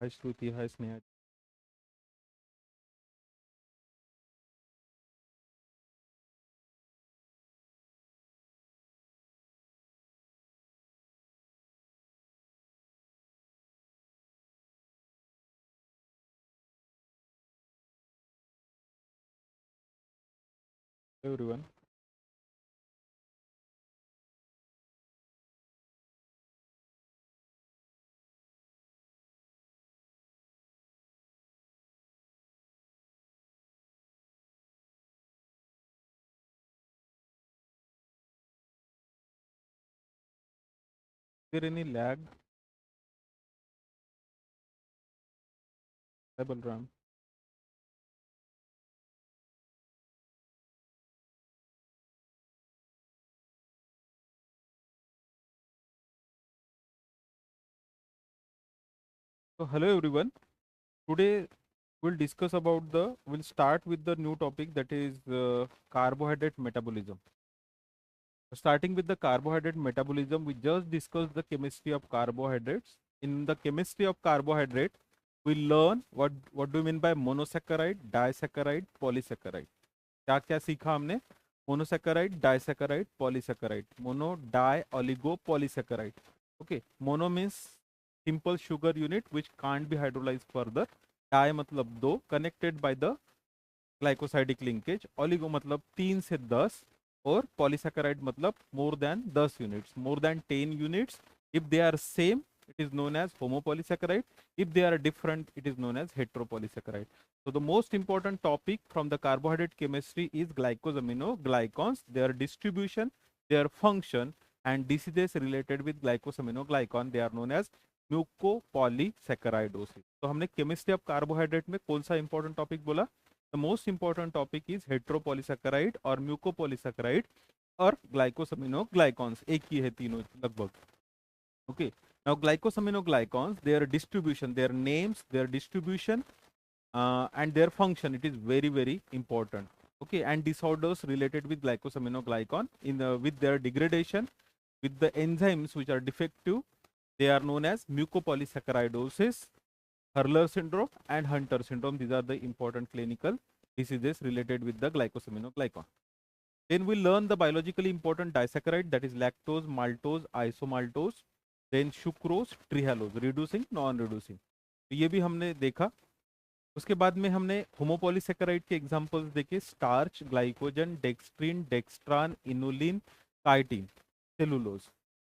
Hi Shruti, hi Sneha. Hello everyone. Is there any lag? Hi Balram. So hello everyone. Today we'll start with the new topic that is carbohydrate metabolism. Starting with the carbohydrate metabolism, we just discussed the chemistry of carbohydrates. In the chemistry of carbohydrate, we learn what do you mean by monosaccharide, disaccharide, polysaccharide. क्या क्या सीखा हमने? Monosaccharide, disaccharide, polysaccharide, mono, di, oligo, polysaccharide. Okay, mono means simple sugar unit which can't be hydrolyzed further. Di मतलब दो, connected by the glycosidic linkage. Oligo मतलब 3 से 10. और polysaccharide मतलब more than 10 units, more than 10 units. If they are same, it is known as homopolysaccharide. If they are different, it is known as heteropolysaccharide. So the most important topic from the carbohydrate chemistry is glycosaminoglycans, their distribution, their function, and diseases related with glycosaminoglycan. They are known as म्यूकोपॉलीसैकेराइडोसिस. तो हमने chemistry of carbohydrate में कौन सा important topic बोला? The most important topic is heteropolysaccharide और mucopolysaccharide और glycosaminoglycans. एक ही है तीनों लगभग. Okay. Now glycosaminoglycans, their distribution, their names, their distribution, and their function, it is very very important. Okay, and disorders related with glycosaminoglycan with their degradation, with the enzymes which are defective, they are known as mucopolysaccharidosis, Hurler syndrome, and Hunter syndrome. These are the important clinical diseases related with the glycosaminoglycan. Then we learn the biologically important disaccharide, that is lactose, maltose, isomaltose. Then sucrose, trehalose, reducing, non reducing. तो ये भी हमने देखा. उसके बाद में हमने होमोपॉलीसेकेराइड के एग्जांपल्स देखे. Starch, glycogen, dextrin, dextran, inulin, chitin, cellulose,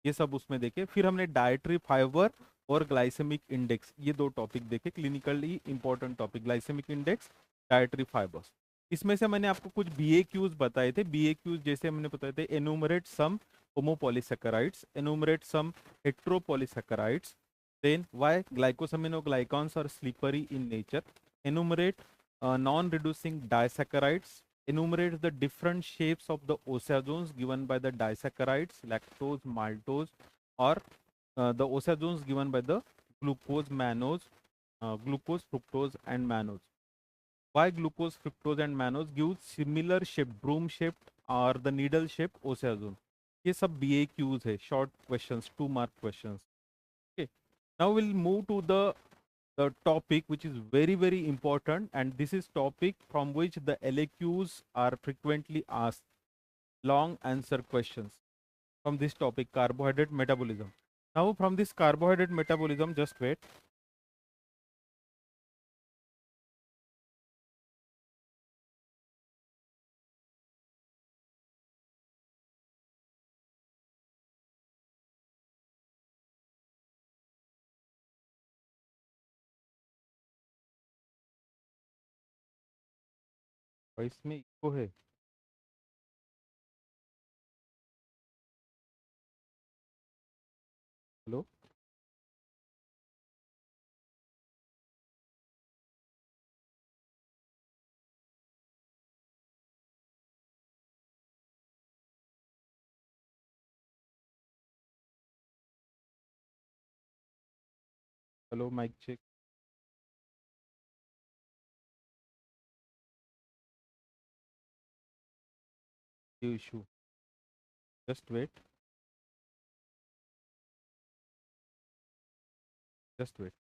ये सब उसमें देखे. फिर हमने डाइटरी फाइबर और ग्लाइसेमिक इंडेक्स, ये दो टॉपिक देखे, clinically important topic, glycaemic index, dietary fibres. इसमें से मैंने आपको कुछ बी ए क्यूज बताए थे. बी ए क्यूज जैसे हमने बताए थे, enumerate some homopolysaccharides, enumerate some heteropolysaccharides, then why glycosaminoglycans are slippery in nature, enumerate non-reducing disaccharides, enumerate the different shapes of the osazones given by the disaccharides, lactose, maltose, or the osazones given by the glucose, mannose, glucose, fructose, and mannose. Why glucose, fructose, and mannose give similar shape, broom shaped or the needle shaped osazone? ये सब B ए cues है, short questions, 2 mark questions. Okay. Now we'll move to the topic which is very very important, and this is topic from which the LAQs are frequently asked. Long answer questions from this topic, carbohydrate metabolism. Now from this carbohydrate metabolism, just wait. इसमें echo है. Hello. Hello, mic check. Issue. Just wait. Just wait.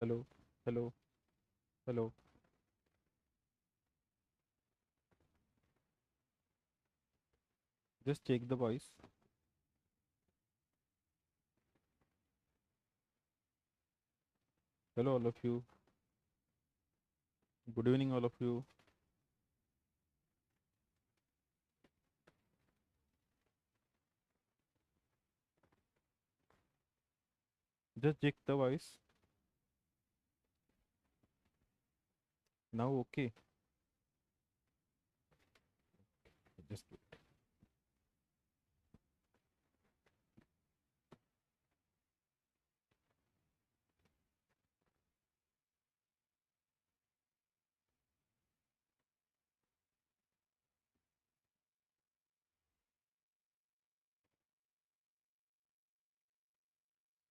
Hello hello hello just check the voice. Hello, all of you. Good evening, all of you. Just check the voice. Now, okay. Just wait.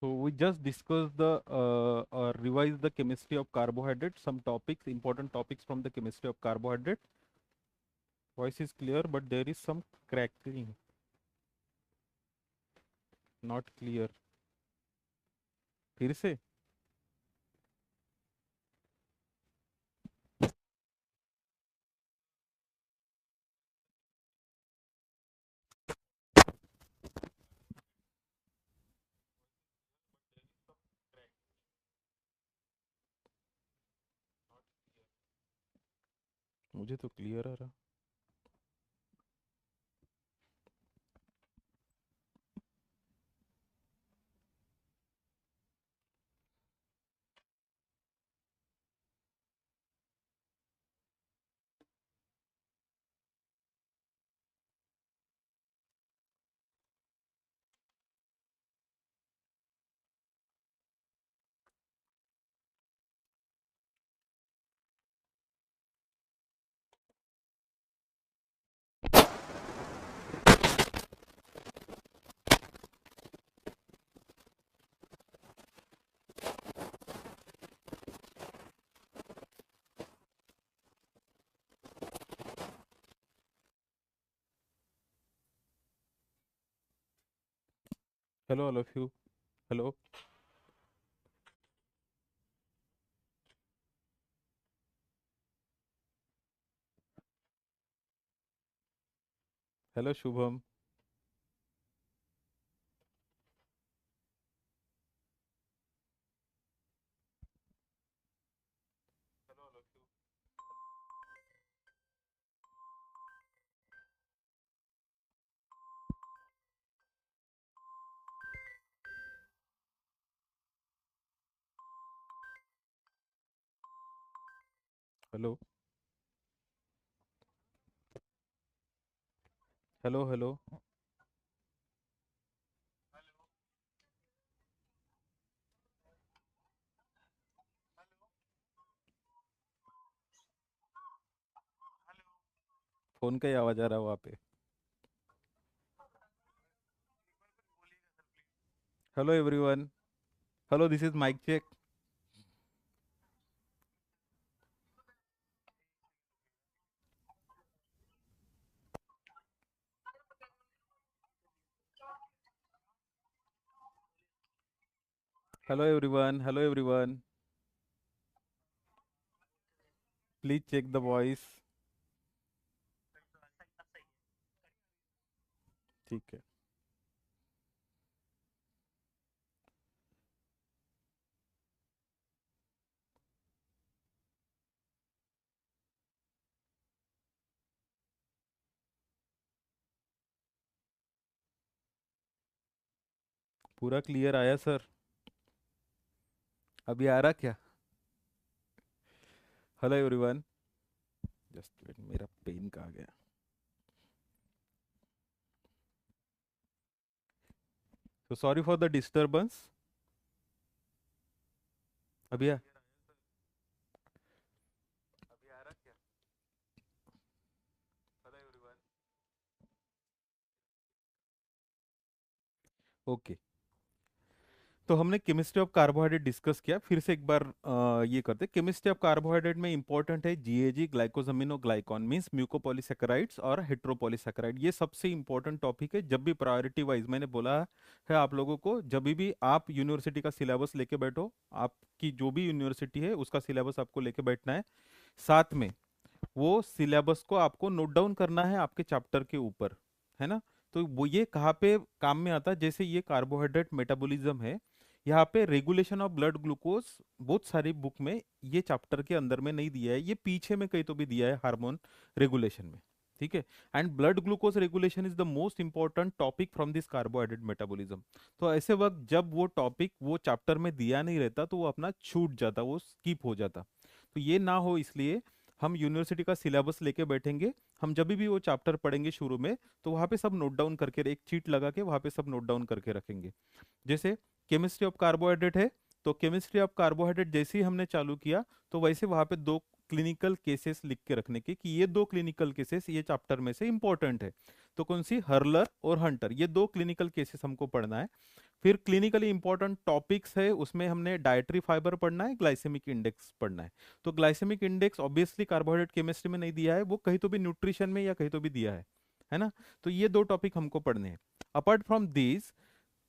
So we just discussed the or revised the chemistry of carbohydrate. Some topics, important topics from the chemistry of carbohydrate. Voice is clear, but there is some crackling. Not clear. फिर से. मुझे तो clear आ रहा. Hello, all of you. Hello. Hello, Shubham. Hello. Hello. Hello. Phone का ही आवाज आ रहा है वहाँ पे. Hello, everyone. Hello, this is mic check. Hello, everyone. Hello, everyone. Please check the voice. ठीक है. पूरा क्लियर आया सर. अभी आ रहा क्या? Hello everyone. जस्ट वेट, मेरा पेन कहाँ गया? So sorry for the disturbance. अभी आ अभी आ रहा क्या? Hello everyone. ओके. तो हमने केमिस्ट्री ऑफ कार्बोहाइड्रेट डिस्कस किया, फिर से एक बार ये करते हैं। केमिस्ट्री ऑफ कार्बोहाइड्रेट में इंपॉर्टेंट है जीएजी, ग्लाइकोसमिनोग्लाइकॉन मींस म्यूकोपॉलीसैकेराइड्स और हेट्रोपॉलीसैकेराइड। ये सबसे इंपॉर्टेंट टॉपिक है। जब भी प्रायोरिटी वाइज मैंने बोला है आप लोगों को, जब भी आप यूनिवर्सिटी का सिलेबस लेके बैठो, आपकी जो भी यूनिवर्सिटी है उसका सिलेबस आपको लेके बैठना है, साथ में वो सिलेबस को आपको नोट डाउन करना है आपके चैप्टर के ऊपर, है ना। तो वो ये कहाँ पे काम में आता है, जैसे ये कार्बोहाइड्रेट मेटाबॉलिज्म है, यहाँ पे रेगुलेशन ऑफ ब्लड ग्लूकोज बहुत सारी बुक में ये चैप्टर के अंदर में नहीं दिया है, ये पीछे में कहीं तो भी दिया है हार्मोन रेगुलेशन में, ठीक है। And blood glucose regulation is the most important topic from this carbohydrate metabolism. तो ऐसे वक्त जब वो टॉपिक वो चैप्टर में दिया नहीं रहता तो वो अपना छूट जाता, वो स्किप हो जाता। तो ये ना हो इसलिए हम यूनिवर्सिटी का सिलेबस लेके बैठेंगे। हम जब भी वो चैप्टर पढ़ेंगे शुरू में, तो वहाँ पे सब नोट डाउन करके, एक चीट लगा के वहाँ पे सब नोट डाउन करके रखेंगे। जैसे केमिस्ट्री ऑफ कार्बोहाइड्रेट है, तो केमिस्ट्री ऑफ कार्बोहाइड्रेट जैसे ही हमने चालू किया, तो वैसे वहाँ पे दो क्लिनिकल केसेस लिख के रखने के, कि ये दो क्लिनिकल केसेस ये चैप्टर में से इंपॉर्टेंट है। तो कौन सी, हर्लर और हंटर, ये दो क्लिनिकल केसेस हमको पढ़ना है। फिर क्लिनिकली इंपॉर्टेंट टॉपिक्स है, उसमें हमने डाइटरी फाइबर पढ़ना है, ग्लाइसेमिक इंडेक्स पढ़ना है। तो glycaemic index obviously carbohydrate chemistry में नहीं दिया है, वो कहीं तो भी न्यूट्रिशन में या कहीं तो भी दिया है ना। तो ये दो टॉपिक हमको पढ़ने हैं। अपार्ट फ्रॉम दिस,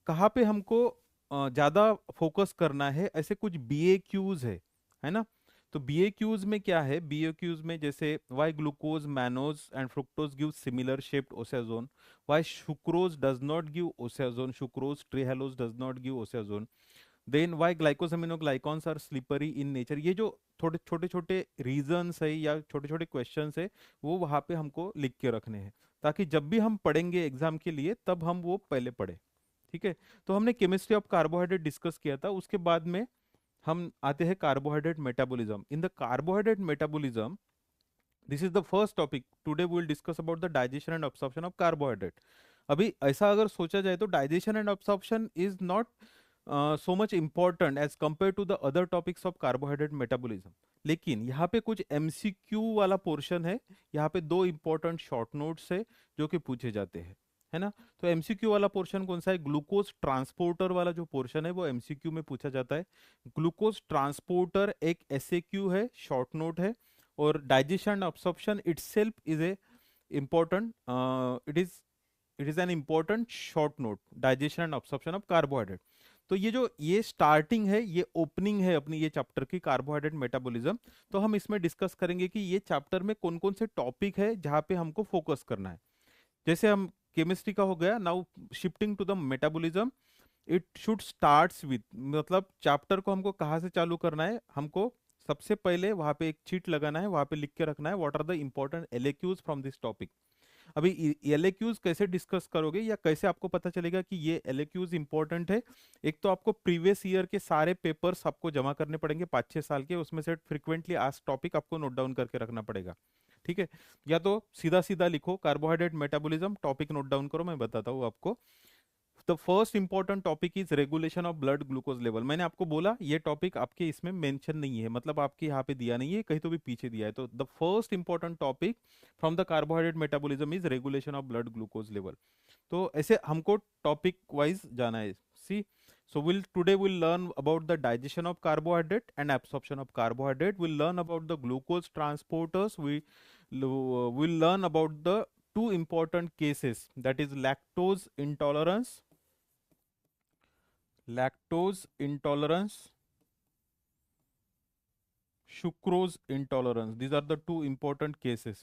कहाँ पे हमको ज्यादा फोकस करना है, ऐसे कुछ BAQs है ना। तो BAQs में क्या है, BAQs में जैसे why glucose mannose and fructose give similar shaped osazone, why sucrose does not give osazone, sucrose trehalose does not give osazone, then why glycosaminoglycans are slippery in nature. ये जो थोड़े छोटे छोटे रीजंस है या छोटे छोटे क्वेश्चंस है, वो वहाँ पे हमको लिख के रखने हैं, ताकि जब भी हम पढ़ेंगे एग्जाम के लिए तब हम वो पहले पढ़े, ठीक है। तो हमने केमिस्ट्री ऑफ कार्बोहाइड्रेट डिस्कस किया था। उसके बाद में हम आते हैं carbohydrate metabolism. In the carbohydrate metabolism, this is the first topic today we will discuss about the digestion and absorption of carbohydrate. अभी ऐसा अगर सोचा जाए तो digestion and absorption is not so much important as compared to the other topics of carbohydrate metabolism, लेकिन यहाँ पे कुछ MCQ वाला पोर्शन है, यहाँ पे दो इंपॉर्टेंट शॉर्ट नोट्स है जो कि पूछे जाते हैं, है ना। तो MCQ वाला पोर्शन कौन सा है, ग्लूकोज ट्रांसपोर्टर वाला जो पोर्शन है वो MCQ में पूछा जाता है। ग्लूकोज ट्रांसपोर्टर एक SAQ है, शॉर्ट नोट है। और digestion and absorption itself is a important, it is an important short note, digestion and absorption of carbohydrate। तो ये जो ये स्टार्टिंग है, ये ओपनिंग है अपनी ये चैप्टर की कार्बोहाइड्रेट मेटाबॉलिज्म। तो हम इसमें डिस्कस करेंगे कि ये चैप्टर में कौन कौन से टॉपिक है जहाँ पे हमको फोकस करना है। जैसे हम केमिस्ट्री का हो गया, now shifting to the metabolism, it should starts with, मतलब चैप्टर को हमको कहाँ से चालू करना है, हमको सबसे पहले वहाँ पे एक चीट लगाना है, वहाँ पे लिख के रखना है what are the important LAQs from this topic. अभी LAQs कैसे डिस्कस करोगे या कैसे आपको पता चलेगा कि ये LAQs इंपॉर्टेंट है। एक तो आपको प्रीवियस ईयर के सारे पेपर्स आपको जमा करने पड़ेंगे 5-6 साल के, उसमें से फ्रिक्वेंटली आस्क्ड टॉपिक आपको नोट डाउन करके रखना पड़ेगा, ठीक है। या तो सीधा सीधा लिखो carbohydrate metabolism, topic note down करो, मैं बताता हूँ आपको। The first important topic is regulation of blood glucose level. मैंने आपको बोला ये टॉपिक आपके इसमें मेंशन नहीं है, मतलब आपके यहाँ पे दिया नहीं है, कहीं तो भी पीछे दिया है। तो the first important topic from the carbohydrate metabolism is regulation of blood glucose level. तो ऐसे हमको टॉपिक वाइज जाना है। सी, so we'll learn about the digestion of carbohydrate and absorption of carbohydrate. We'll learn about the glucose transporters. We'll learn about the two important cases, that is lactose intolerance, sucrose intolerance. These are the two important cases.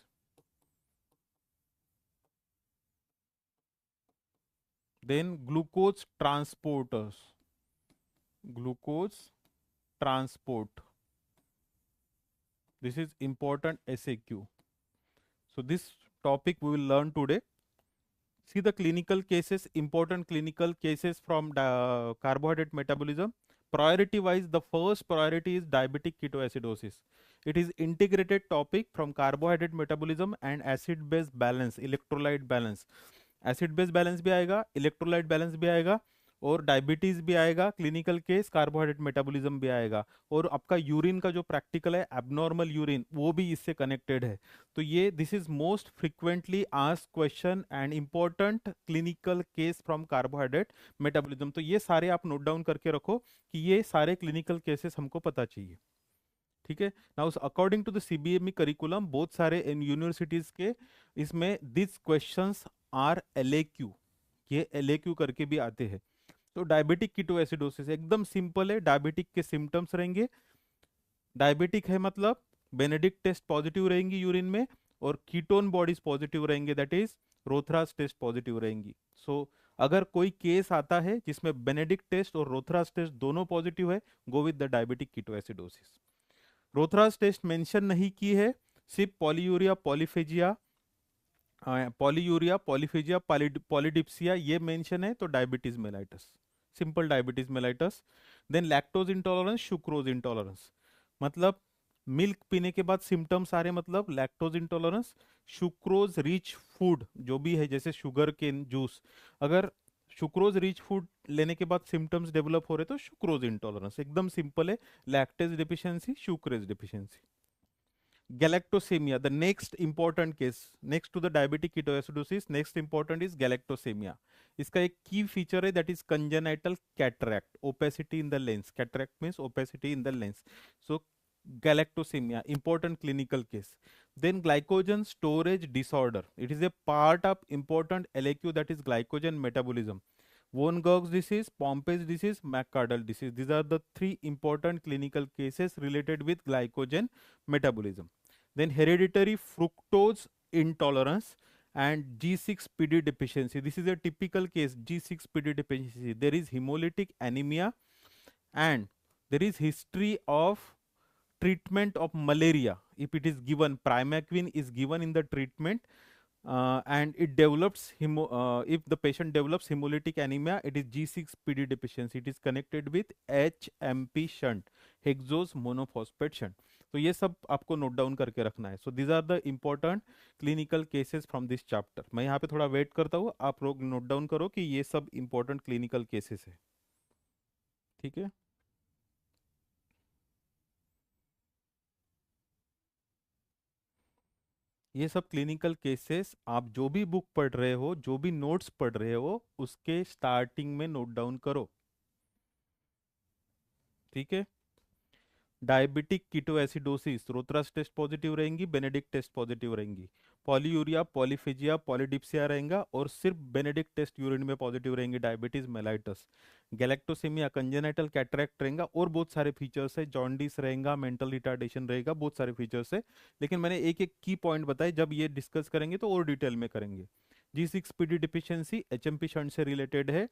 Then glucose transporters, glucose transport, this is important SAQ. So this topic we will learn today. See the clinical cases, important clinical cases from carbohydrate metabolism. Priority wise, the first priority is diabetic ketoacidosis. It is integrated topic from carbohydrate metabolism and acid base balance, electrolyte balance. Acid base balance भी आएगा, electrolyte balance भी आएगा, और diabetes भी आएगा clinical case, carbohydrate metabolism भी आएगा, और आपका यूरिन का जो प्रैक्टिकल है एबनॉर्मल यूरिन वो भी इससे कनेक्टेड है। तो ये this is most frequently asked question and important clinical case from carbohydrate metabolism. तो ये सारे आप नोट डाउन करके रखो कि ये सारे क्लिनिकल केसेस हमको पता चाहिए। ठीक है, now according to the CBME curriculum बहुत सारे इन यूनिवर्सिटीज के इसमें दिस क्वेश्चंस आर एलएक्यू, ये एलएक्यू करके भी आते हैं। तो डायबिटिक कीटोएसिडोसिस एकदम सिंपल है, डायबिटिक के सिम्टम्स रहेंगे, डायबिटिक है मतलब बेनेडिक्ट टेस्ट पॉजिटिव रहेंगी यूरिन में, और कीटोन बॉडीज पॉजिटिव रहेंगे, दैट इज रोथरास टेस्ट पॉजिटिव रहेंगी। सो अगर कोई केस आता है जिसमें बेनेडिक्ट टेस्ट और रोथरास टेस्ट दोनों पॉजिटिव है, go with the diabetic ketoacidosis. Rothera's test mention नहीं की है, सिर्फ polyuria polyphagia, polyuria polyphagia polydipsia ये मेंशन है, तो diabetes mellitus, simple diabetes mellitus. Then lactose intolerance, sucrose intolerance, मतलब मिल्क पीने के बाद सिम्टम्स आ रहे, मतलब lactose intolerance. Sucrose rich food जो भी है जैसे शुगर केन जूस, अगर सुक्रोज रिच फूड लेने के बाद सिम्टम्स डेवलप हो रहे तो सुक्रोज इंटॉलरेंस, एकदम सिंपल है, lactase deficiency sucrase deficiency. Galactosemia, the next important case, next to the diabetic ketoacidosis, next important is galactosemia. इसका एक key feature है that is congenital cataract, opacity in the lens. Cataract means opacity in the lens. So galactosemia, important clinical case. Then glycogen storage disorder. It is a part of important LAQ, that is glycogen metabolism. Von Gog's disease, Pompe's disease, McArdle disease. These are the three important clinical cases related with glycogen metabolism. Then hereditary fructose intolerance and G6PD deficiency. This is a typical case, G6PD deficiency. There is hemolytic anemia and there is history of treatment of malaria. If it is given, primaquine is given in the treatment, and it develops if the patient develops hemolytic anemia, it is G6PD deficiency. It is connected with HMP shunt, hexose monophosphate shunt. तो ये सब आपको note down करके रखना है। So these are the important clinical cases from this chapter. मैं यहाँ पे थोड़ा वेट करता हूँ, आप लोग नोट डाउन करो कि ये सब इम्पोर्टेंट क्लिनिकल केसेस है। ठीक है, ये सब क्लिनिकल केसेस आप जो भी बुक पढ़ रहे हो, जो भी नोट्स पढ़ रहे हो, उसके स्टार्टिंग में नोट डाउन करो। ठीक है, diabetic ketoacidosis, Rothera's test positive रहेंगी, बेनेडिक्ट टेस्ट पॉजिटिव रहेंगी। पॉलीयूरिया पॉलीफेजिया पॉलीडिप्सिया रहेगा और सिर्फ बेनेडिक्ट टेस्ट यूरिन में पॉजिटिव रहेंगे, diabetes mellitus. Galactosaemia congenital cataract रहेगा, और बहुत सारे फीचर्स है, जॉन्डिस रहेगा, मेंटल रिटार्डेशन रहेगा, बहुत सारे फीचर्स है। लेकिन मैंने एक एक की पॉइंट बताए, जब ये डिस्कस करेंगे तो और डिटेल में करेंगे। G6PD डिफिशियंसी एचएमपी शंट से रिलेटेड है,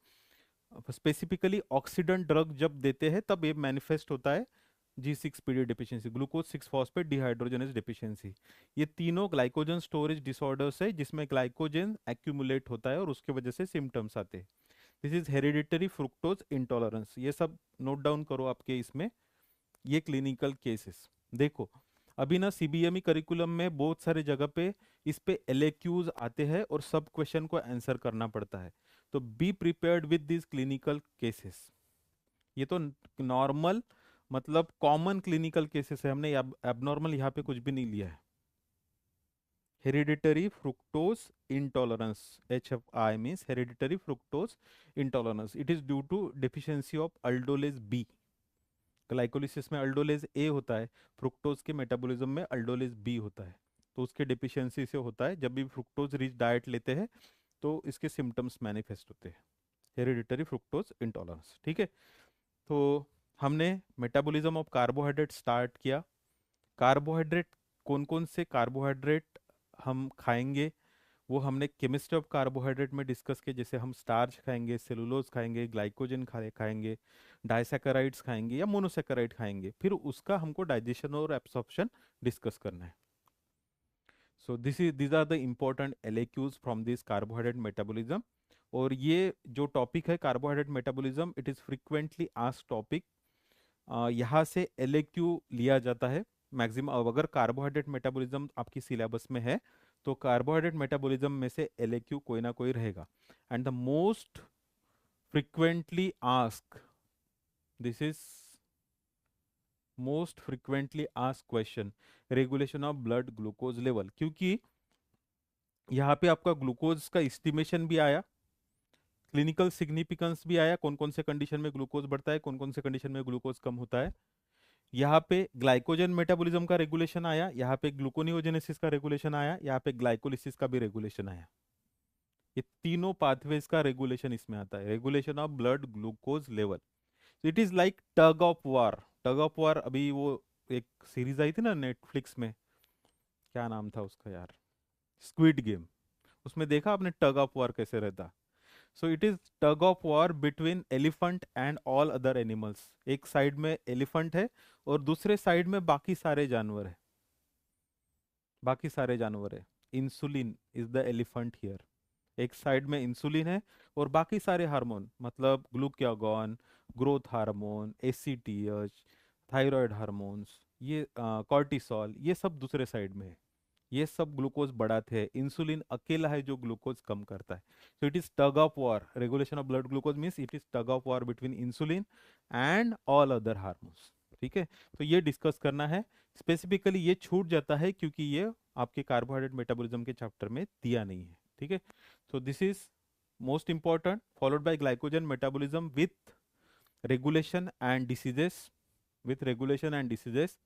स्पेसिफिकली ऑक्सीडेंट ड्रग जब देते हैं तब ये मैनिफेस्ट होता है G6PD deficiency, glucose 6 phosphate dehydrogenase deficiency. ये तीनों ग्लाइकोजन स्टोरेज डिसऑर्डर्स है जिसमें ग्लाइकोजन एक्यूमुलेट होता है और उसके वजह से सिम्टम्स आते हैं। This is hereditary fructose intolerance, ये सब नोट डाउन करो आपके इसमें, ये क्लिनिकल केसेस। देखो अभी ना सीबीएमई करिकुलम में बहुत सारे जगह पे इस पे एलएक्यूज आते हैं और सब क्वेश्चन को आंसर करना पड़ता है, तो be prepared with this clinical cases. ये तो नॉर्मल मतलब कॉमन क्लिनिकल केसेस है, हमने एबनॉर्मल यहाँ पे कुछ भी नहीं लिया है। Hereditary fructose intolerance, HFI means hereditary fructose intolerance, it is due to deficiency of aldolase B. Glycolysis में अल्डोलेज ए होता है, फ्रुक्टोज के मेटाबॉलिज्म में अल्डोलेज बी होता है, तो उसके डिफिशियंसी से होता है। जब भी फ्रुक्टोज रिच डाइट लेते हैं तो इसके सिम्टम्स मैनिफेस्ट होते हैं, हेरिडिटरी फ्रुक्टोज इंटॉलरेंस। ठीक है, तो हमने मेटाबॉलिज्म ऑफ कार्बोहाइड्रेट स्टार्ट किया। कार्बोहाइड्रेट कौन कौन से कार्बोहाइड्रेट हम खाएंगे वो हमने केमिस्ट्री ऑफ कार्बोहाइड्रेट में डिस्कस किया, जैसे हम स्टार्च खाएंगे, सेलुलोज खाएंगे, ग्लाइकोजन खाएंगे, डाइसैकेराइड्स खाएंगे या मोनोसैकेराइड खाएंगे, फिर उसका हमको डाइजेशन और एब्सॉर्प्शन डिस्कस करना है। सो these are the important LAQs from this carbohydrate metabolism. और ये जो टॉपिक है carbohydrate metabolism, it is frequently asked topic, यहाँ से LAQ लिया जाता है मैक्सिमम। अगर कार्बोहाइड्रेट मेटाबॉलिज्म आपकी सिलेबस में है तो कार्बोहाइड्रेट मेटाबॉलिज्म में से LAQ कोई ना कोई रहेगा। And the most frequently asked, this is most frequently ask question, regulation of blood glucose level, क्योंकि यहाँ पे आपका ग्लूकोज का एस्टिमेशन भी आया, क्लिनिकल सिग्निफिकेंस भी आया, कौन कौन से कंडीशन में ग्लूकोज बढ़ता है, कौन कौन से कंडीशन में ग्लूकोज कम होता है। यहाँ पे ग्लाइकोजन मेटाबॉलिज्म का रेगुलेशन आया, यहाँ पे ग्लूकोनियोजेनेसिस का रेगुलेशन आया, यहाँ पे ग्लाइकोलिसिस का भी रेगुलेशन आया। ये तीनों पाथवेज का रेगुलेशन इसमें आता है, regulation of blood glucose level. It is like tug of war. Tug of war, अभी वो एक सीरीज आई थी ना नेटफ्लिक्स में, क्या नाम था उसका यार, स्क्विड गेम, उसमें देखा आपने टग ऑफ वार कैसे रहता। सो it is tug of war between elephant and all other animals. एक साइड में एलिफेंट है और दूसरे साइड में बाकी सारे जानवर है, बाकी सारे जानवर है। Insulin is the elephant here. एक साइड में इंसुलिन है और बाकी सारे हार्मोन, मतलब glucagon, growth hormone, ACTH, thyroid hormones, ये कॉर्टिसोल, ये सब दूसरे साइड में है। ये सब ग्लूकोज बढ़ाते हैं, इंसुलिन अकेला है जो ग्लूकोज कम करता है। सो it is tug of war, regulation of blood glucose means it is tug of war between insulin and all other hormones. ठीक है, तो ये डिस्कस करना है स्पेसिफिकली, ये छूट जाता है क्योंकि ये आपके कार्बोहाइड्रेट मेटाबॉलिज्म के चैप्टर में दिया नहीं है। ठीक है, so this is most important, followed by glycogen metabolism with regulation and diseases, with regulation and diseases.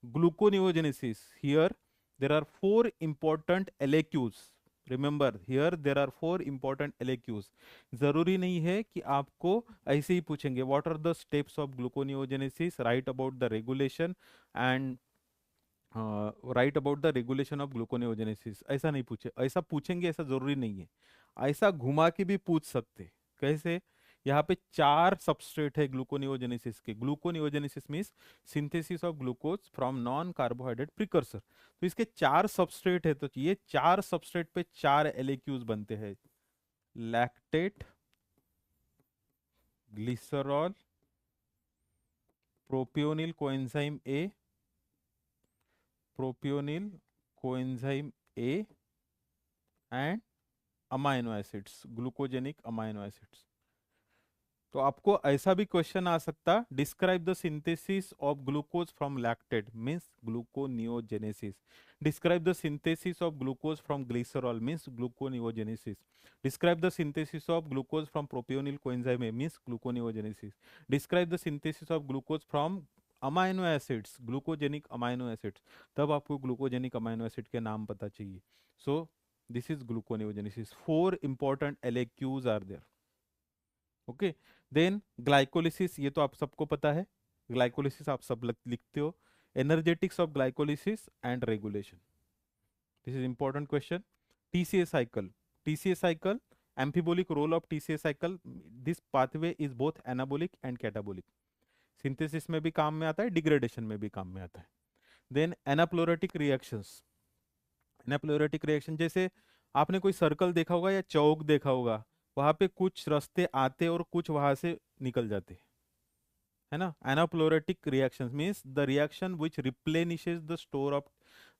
Gluconeogenesis, here there are four important LAQs. Remember here there are four important LAQs. जरूरी नहीं है कि आपको ऐसे ही पूछेंगे what are the steps of gluconeogenesis, write about the regulation and write about the regulation of gluconeogenesis, ऐसा नहीं पूछे, ऐसा पूछेंगे ऐसा जरूरी नहीं है, ऐसा घुमा के भी पूछ सकते। कैसे, यहाँ पे चार सबस्ट्रेट है ग्लूकोनियोजेनेसिस के। Gluconeogenesis means synthesis of glucose from non carbohydrate precursor. तो इसके चार सबस्ट्रेट है, तो ये चार सबस्ट्रेट पे चार एलएक्यूज बनते हैं, lactate, glycerol, propionyl coenzyme A, propionyl coenzyme A and amino acids, glucogenic amino acids. तो आपको ऐसा भी क्वेश्चन आ सकता, describe the synthesis of glucose from lactate means gluconeogenesis, describe the synthesis of glucose from glycerol means gluconeogenesis, describe the synthesis of glucose from propionyl coenzyme means gluconeogenesis, describe the synthesis of glucose from amino acids, glucogenic amino acids. तब आपको glucogenic amino acid के नाम पता चाहिए। So this is gluconeogenesis, four important LAQs are there. Okay, then glycolysis, ये तो आप सबको पता है, ग्लाइकोलिसिस आप सब लिखते हो। Energetics of glycolysis and regulation, this is important question. TCA cycle, TCA cycle, amphibolic role of TCA cycle, this pathway is both anabolic and catabolic, synthesis में भी काम में आता है, डिग्रेडेशन में भी काम में आता है। देन एनाप्लोरेटिक रिएक्शंस, एनाप्लोरेटिक रिएक्शन जैसे आपने कोई सर्कल देखा होगा या चौक देखा होगा, वहां पे कुछ रास्ते आते और कुछ वहां से निकल जाते, है ना। Anaplerotic reaction means the reaction which replenishes the store of,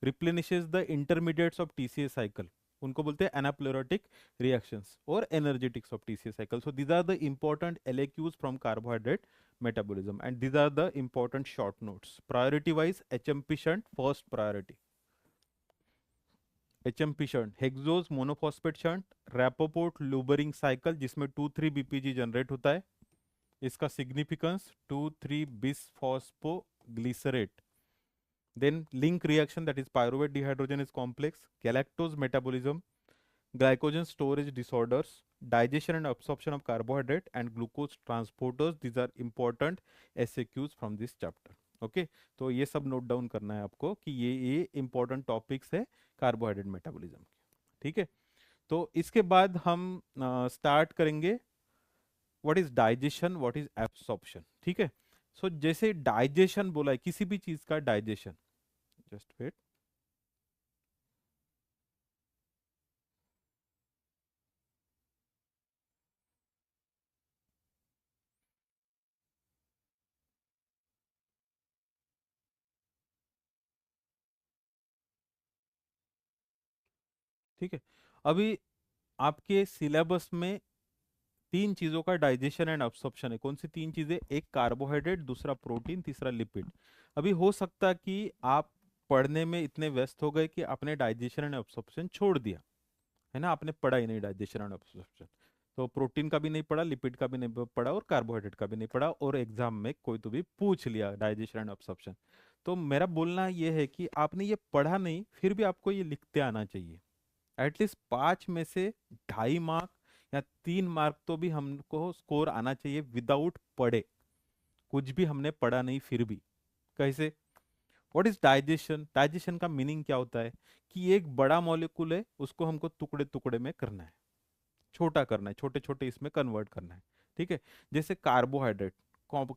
replenishes the intermediates of TCA cycle, उनको बोलते हैं एनाप्लोरेटिक रिएक्शंस और energetics of TCA cycle. So these are the important LAQs from carbohydrate metabolism and these are the important short notes. Priority wise, HMP shunt first priority, HMP shunt, hexose monophosphate shunt, Rapoport Luebering cycle जिसमें 2,3 BPG generate होता है, इसका significance 2,3 bisphospho glycerate. Then link reaction that is pyruvate dehydrogenase complex, galactose metabolism, glycogen storage disorders, digestion and absorption of carbohydrate and glucose transporters, these are important SAQs from this chapter. Okay, तो ये सब note down करना है आपको कि ये important topics है carbohydrate metabolism के। ठीक है, तो इसके बाद हम स्टार्ट करेंगे what is digestion, what is absorption. ठीक है, सो जैसे डाइजेशन बोला है, किसी भी चीज का डाइजेशन, जस्ट वेट, ठीक है। अभी आपके सिलेबस में तीन चीजों का डाइजेशन एंड अब्सॉर्प्शन है। कौन सी तीन चीजें? एक कार्बोहाइड्रेट, दूसरा प्रोटीन, तीसरा लिपिड। अभी हो सकता है कि आप पढ़ने में इतने व्यस्त हो गए कि आपने डाइजेशन एंड अब्सॉर्प्शन छोड़ दिया, है ना, आपने पढ़ा ही नहीं डाइजेशन एंड अब्सॉर्प्शन। तो प्रोटीन का भी नहीं पढ़ा, लिपिड का भी नहीं पढ़ा और कार्बोहाइड्रेट का भी नहीं पढ़ा, और एग्जाम में कोई तो भी पूछ लिया डाइजेशन एंड अब्सॉर्प्शन। तो मेरा बोलना ये है कि आपने ये पढ़ा नहीं, फिर भी आपको ये लिखते आना चाहिए। एटलीस्ट 5 में से 2.5 मार्क या 3 मार्क तो भी हमको स्कोर आना चाहिए विदाउट पढ़े। कुछ भी हमने पढ़ा नहीं फिर भी। कैसे? What is digestion? डाइजेशन का मीनिंग क्या होता है कि एक बड़ा मॉलिक्यूल है, उसको हमको टुकड़े टुकड़े में करना है, छोटा करना है, छोटे छोटे इसमें कन्वर्ट करना है। ठीक है? जैसे carbohydrate,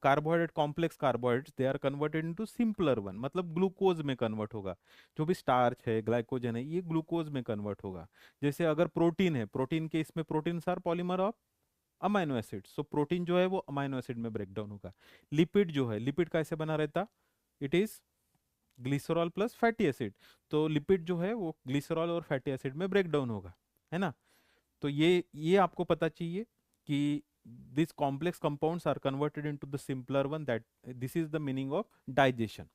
carbohydrate, complex carbohydrates they are converted into simpler one, मतलब ग्लूकोज में कन्वर्ट होगा। जो भी स्टार्च है, ग्लाइकोजन है, ये ग्लूकोज में कन्वर्ट होगा। जैसे अगर प्रोटीन है, प्रोटीन के इसमें protein are polymer of amino acid, so protein जो है वो अमाइनो एसिड में ब्रेक डाउन होगा। लिपिड जो है, लिपिड कैसे बना रहता? It is glycerol plus fatty acid. तो लिपिड जो है वो ग्लिसरॉल और फैटी एसिड में ब्रेक डाउन होगा, है ना। तो ये आपको पता चाहिए कि this complex compounds are converted into the simpler one, that this is the meaning of digestion,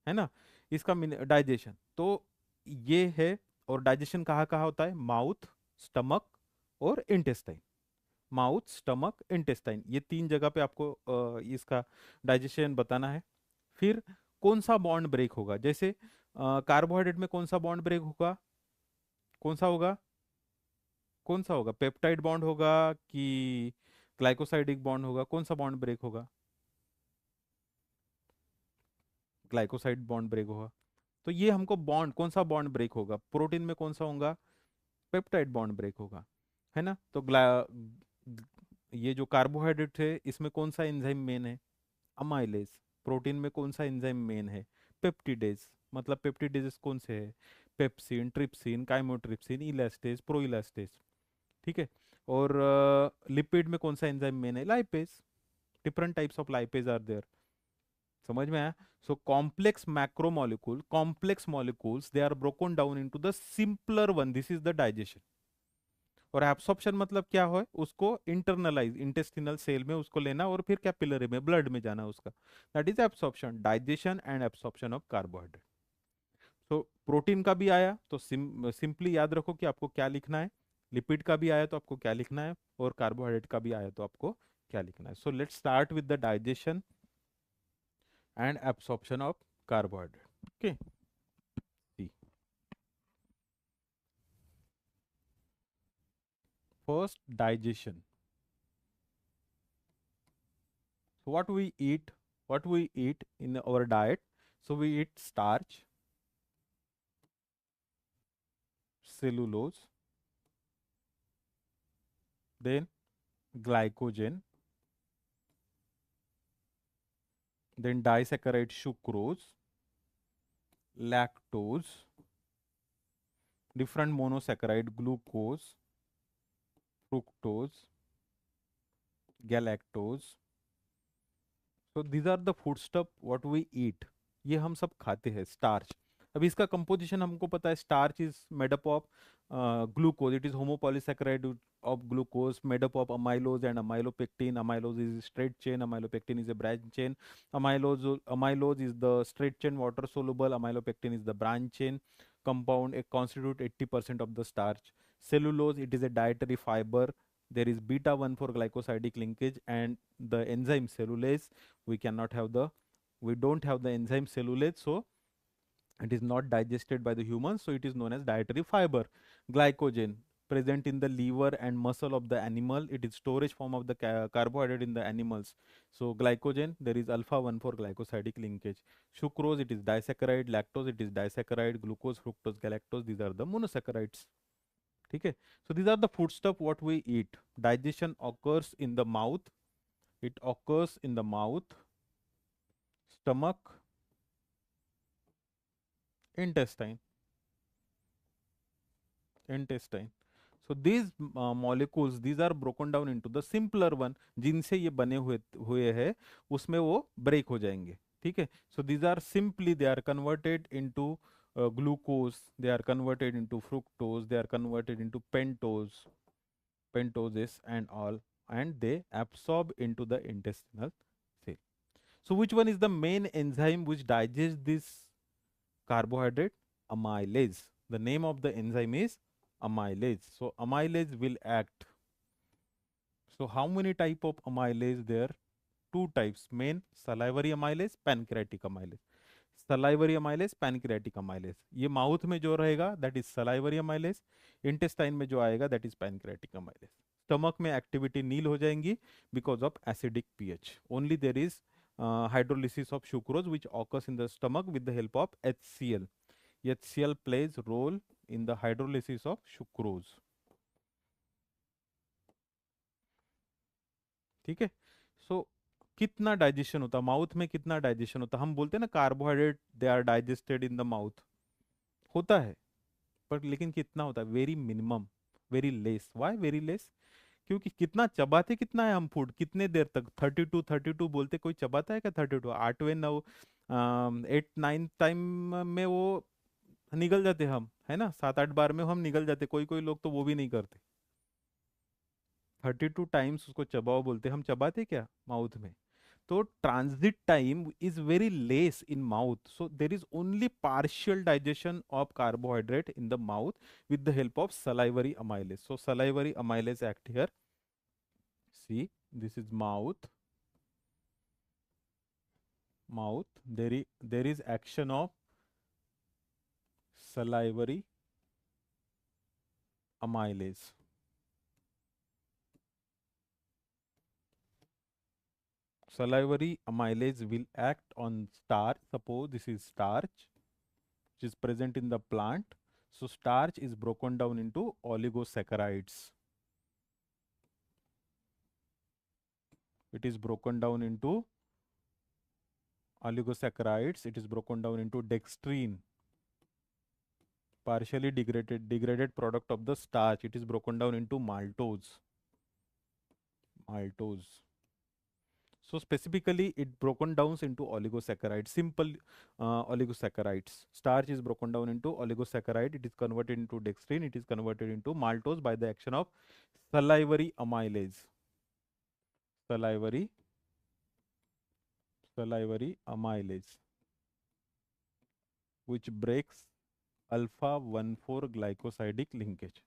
है ना। इसका डाइजेशन तो ये है। और डाइजेशन कहाँ कहाँ होता है? माउथ, स्टमक और इंटेस्टाइन। माउथ, स्टमक, इंटेस्टाइन, ये 3 जगह पे आपको इसका डाइजेशन बताना है। फिर कौन सा बॉन्ड ब्रेक होगा? जैसे कार्बोहाइड्रेट में कौन सा बॉन्ड ब्रेक होगा? कौन सा होगा? कौन सा होगा? पेप्टाइड बॉन्ड होगा कि ग्लाइकोसाइडिक बॉन्ड होगा? कौन सा बॉन्ड ब्रेक होगा? ग्लाइकोसाइड बॉन्ड ब्रेक होगा। तो ये हमको बॉन्ड, कौन सा बॉन्ड ब्रेक होगा? प्रोटीन में कौन सा होगा? पेप्टाइड बॉन्ड ब्रेक होगा, है ना। तो ये जो कार्बोहाइड्रेट है, इसमें कौन सा एंजाइम मेन है? अमाइलेज। प्रोटीन में कौन सा एंजाइम मेन है? पेप्टिडेज। मतलब पेप्टिडेज कौन से है? Pepsin, trypsin, chymotrypsin, elastase, pro elastase. ठीक है। और लिपिड में कौन सा एंजाइम मेन है? Lipase. Different types of lipase are there. समझ में आया? So complex macromolecule, complex molecules, they are broken down into the simpler one, this is the digestion. और एब्सॉर्प्शन मतलब क्या है? उसको इंटरनलाइज, इंटेस्टिनल सेल में उसको लेना और फिर कैपिलरी में, ब्लड में जाना उसका, that is absorption. Digestion and absorption of carbohydrate. तो प्रोटीन का भी आया तो सिंपली याद रखो कि आपको क्या लिखना है। लिपिड का भी आया तो आपको क्या लिखना है, और कार्बोहाइड्रेट का भी आया तो आपको क्या लिखना है। So let's start with the digestion and absorption of carbohydrate. Okay, see first, digestion. So what we eat in our diet? So we eat starch, cellulose, then glycogen, then disaccharide sucrose, lactose, different monosaccharide glucose, fructose, galactose. So these are the foodstuff what we eat. ये हम सब खाते हैं, starch. अब इसका composition हमको पता है, starch is made up of glucose, it is homopolysaccharide of glucose made up of amylose and amylopectin. Amylose is straight chain, amylopectin is a branch chain. Amylose is the straight chain water soluble, amylopectin is the branch chain compound. It constitute 80% of the starch. Cellulose, it is a dietary fiber. There is beta 1 for glycosidic linkage, and the enzyme cellulase, we cannot have the, we don't have the enzyme cellulase, so it is not digested by the humans, so it is known as dietary fiber. Glycogen, present in the liver and muscle of the animal, it is storage form of the carbohydrate in the animals. So glycogen, there is alpha 1 for glycosidic linkage. Sucrose, it is disaccharide. Lactose, it is disaccharide. Glucose, fructose, galactose, these are the monosaccharides. Okay, so these are the foodstuff what we eat. Digestion occurs in the mouth, it occurs in the mouth, stomach, intestine. So these molecules, these are broken down into the simpler one, जिनसे ये बने हुए हुए हैं, उसमें वो break हो जाएंगे। ठीक है? So these are simply, they are converted into glucose, they are converted into fructose, they are converted into pentose, pentoses and all, and they absorb into the intestinal cell. So which one is the main enzyme which digests this carbohydrate? Amylase. The name of the enzyme is amylase. So amylase will act. So how many type of amylase there? Two types, main salivary amylase, pancreatic amylase. Salivary amylase, pancreatic amylase, ये mouth में जो रहेगा that is salivary amylase, intestine में जो आएगा that is pancreatic amylase. Stomach में activity नील हो जाएंगी because of acidic pH. Only there is hydrolysis of sucrose which occurs in the stomach with the help of HCl. HCl plays role in the hydrolysis of sucrose. ठीक है. सो कितना digestion होता है mouth में, कितना digestion होता है? हम बोलते हैं ना carbohydrate they are digested in the mouth, होता है, पर लेकिन कितना होता है? Very minimum, very less. Why very less? क्योंकि कितना चबाते कितना है हम फूड, कितने देर तक? 32 बोलते, कोई चबाता है क्या 32? 8वें 9 8 9 टाइम में वो निगल जाते हम, है ना, 7 8 बार में हम निगल जाते. कोई कोई लोग तो वो भी नहीं करते. 32 टाइम्स उसको चबाओ बोलते, हम चबाते क्या माउथ में? तो transit time is very less in mouth, so there is only partial digestion of carbohydrate in the mouth with the help of salivary amylase. So salivary amylase act here. See, this is mouth. Mouth. There is action of salivary amylase. Salivary amylase will act on starch. Suppose this is starch, which is present in the plant. So starch is broken down into oligosaccharides. It is broken down into oligosaccharides. It is broken down into dextrine, partially degraded product of the starch. It is broken down into maltose. Maltose. So specifically, it broken down into oligosaccharides, simple oligosaccharides. Starch is broken down into oligosaccharide. It is converted into dextrine. It is converted into maltose by the action of salivary amylase. Salivary amylase, which breaks alpha 1,4 glycosidic linkage.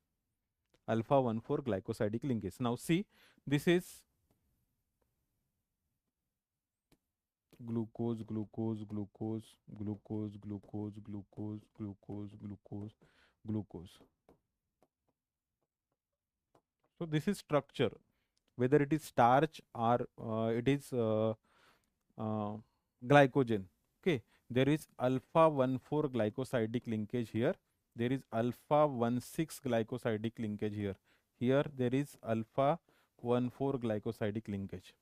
Alpha 1,4 glycosidic linkage. Now see, this is glucose, glucose, glucose, glucose, glucose, glucose, glucose, glucose, glucose. So this is structure, whether it is starch or it is glycogen. Okay, there is alpha 1,4 glycosidic linkage here. There is alpha 1,6 glycosidic linkage here. Here there is alpha 1,4 glycosidic linkage.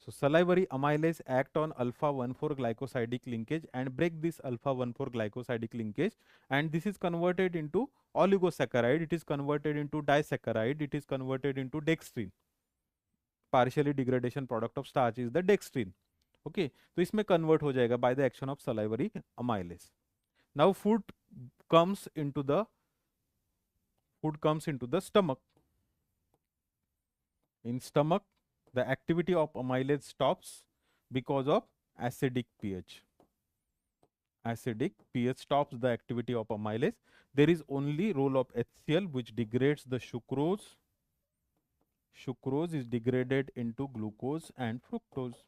So salivary amylase act on alpha 1,4 glycosidic linkage and break this alpha 1,4 glycosidic linkage, and this is converted into oligosaccharide. It is converted into disaccharide. It is converted into dextrine. Partially degradation product of starch is the dextrine. Okay, तो इसमें convert हो जाएगा by the action of salivary amylase. Now food comes into the stomach. In stomach, the activity of amylase stops because of acidic pH. Acidic pH stops the activity of amylase. There is only role of HCl which degrades the sucrose. Sucrose is degraded into glucose and fructose,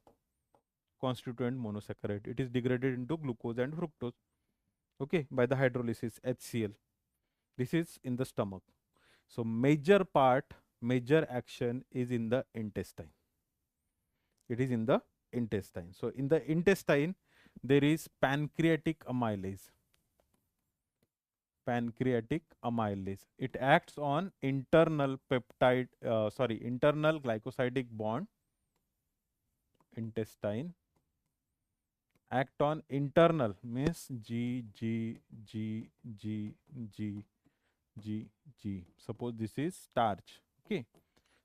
constituent monosaccharide. It is degraded into glucose and fructose, okay, by the hydrolysis HCl. This is in the stomach. So major action is in the intestine. It is in the intestine. So in the intestine, there is pancreatic amylase. Pancreatic amylase. It acts on internal glycosidic bond. Intestine. Act on internal means G. Suppose this is starch. Okay.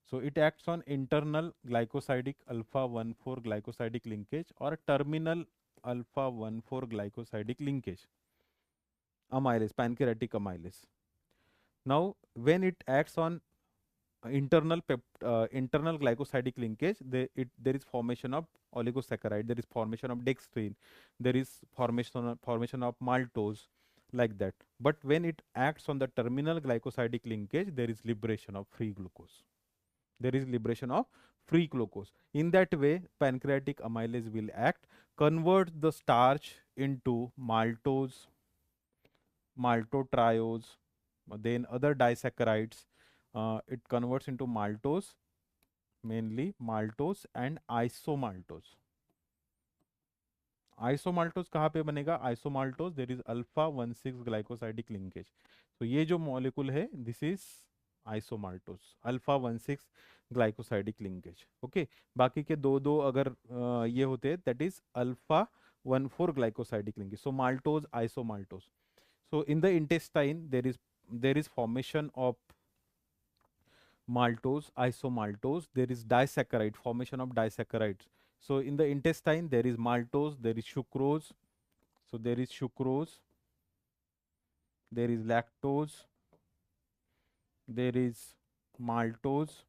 So it acts on internal glycosidic alpha 1,4 glycosidic linkage or terminal alpha 1,4 glycosidic linkage. Amylase, pancreatic amylase. Now, when it acts on internal glycosidic linkage, there is formation of oligosaccharide, there is formation of dextrin, there is formation of maltose, like that. But when it acts on the terminal glycosidic linkage, there is liberation of free glucose. There is liberation of free glucose. In that way, pancreatic amylase will act, convert the starch into maltose, maltotriose, then other disaccharides. It converts into maltose, mainly maltose and isomaltose. आइसोमाल्टोज कहाँ पे बनेगा? Isomaltose there is alpha 1,6 glycosidic linkage. तो ये जो molecule है, this is isomaltose, alpha 1,6 glycosidic linkage. Okay, बाकी के दो दो अगर ये होते हैं, that is alpha 1,4 glycosidic linkage. So maltose, isomaltose. So in the intestine there is formation of maltose, isomaltose. There is disaccharide, formation of disaccharides. So in the intestine there is maltose, there is sucrose. So there is sucrose, there is lactose, there is maltose,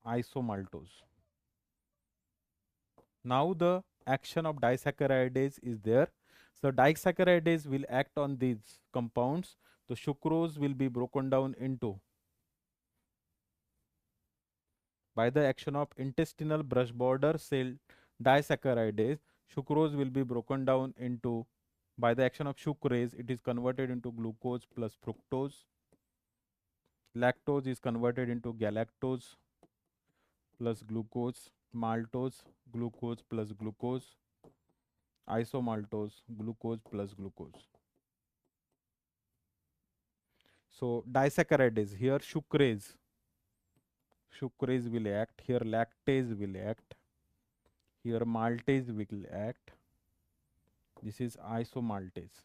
isomaltose. Now the action of disaccharidase is there. So disaccharidase will act on these compounds. The sucrose will be broken down into, by the action of intestinal brush border cell disaccharidase, sucrose will be broken down into, by the action of sucrase, it is converted into glucose plus fructose. Lactose is converted into galactose plus glucose. Maltose, glucose plus glucose. Isomaltose, glucose plus glucose. So disaccharidase, here sucrase will act, here lactase will act, here maltase will act. This is isomaltase.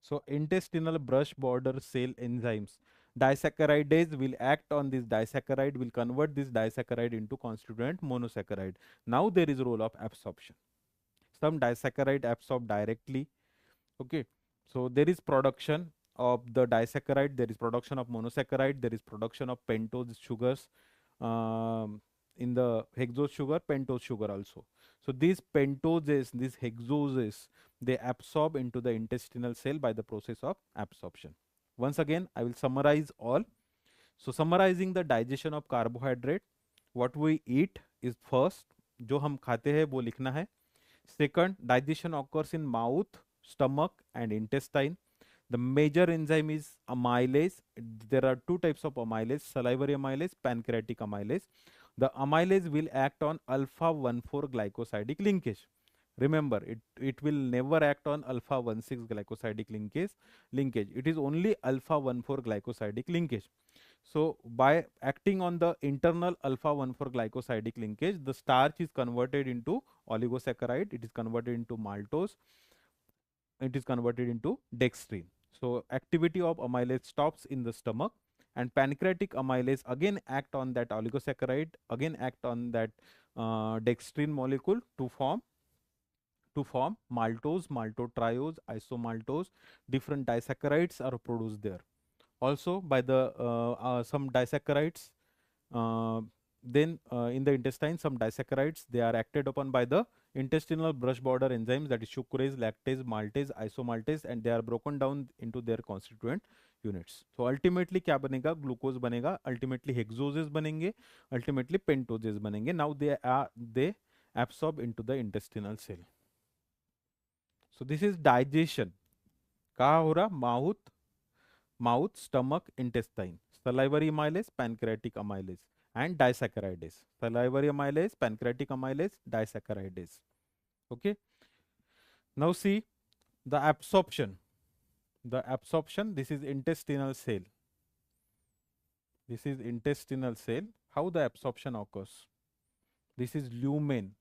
So intestinal brush border cell enzymes, disaccharidase will act on this disaccharide, will convert this disaccharide into constituent monosaccharide. Now there is role of absorption. Some disaccharide absorb directly. Okay, so there is production of the disaccharide, there is production of monosaccharide, there is production of pentose sugars, in the hexose sugar, pentose sugar also. So these pentoses, these hexoses, they absorb into the intestinal cell by the process of absorption. Once again, I will summarize all. So summarizing the digestion of carbohydrate, what we eat is first, जो हम खाते हैं वो लिखना है. Second, digestion occurs in mouth, stomach and intestine. The major enzyme is amylase. There are two types of amylase, salivary amylase, pancreatic amylase. The amylase will act on alpha 1,4 glycosidic linkage. Remember, it will never act on alpha 1,6 glycosidic linkage. It is only alpha 1,4 glycosidic linkage. So by acting on the internal alpha 1,4 glycosidic linkage, the starch is converted into oligosaccharide, it is converted into maltose, it is converted into dextrin. So activity of amylase stops in the stomach, and pancreatic amylase again act on that oligosaccharide, again act on that dextrin molecule to form maltose, maltotriose, isomaltose. Different disaccharides are produced there. Also by the some disaccharides, then in the intestine some disaccharides, they are acted upon by the intestinal brush border enzymes, that is sucrase, lactase, maltase, isomaltase, and they are broken down into their constituent units. So ultimately क्या बनेगा? Glucose बनेगा. Ultimately hexoses बनेंगे. Ultimately pentoses बनेंगे. Now they absorb into the intestinal cell. So this is digestion. कहाँ हो रहा? Mouth, stomach, intestine. Salivary amylase, pancreatic amylase, and disaccharidase. Salivary amylase, pancreatic amylase, disaccharidase. Okay. Now see the absorption. The absorption, this is intestinal cell. This is intestinal cell. How the absorption occurs? This is lumen.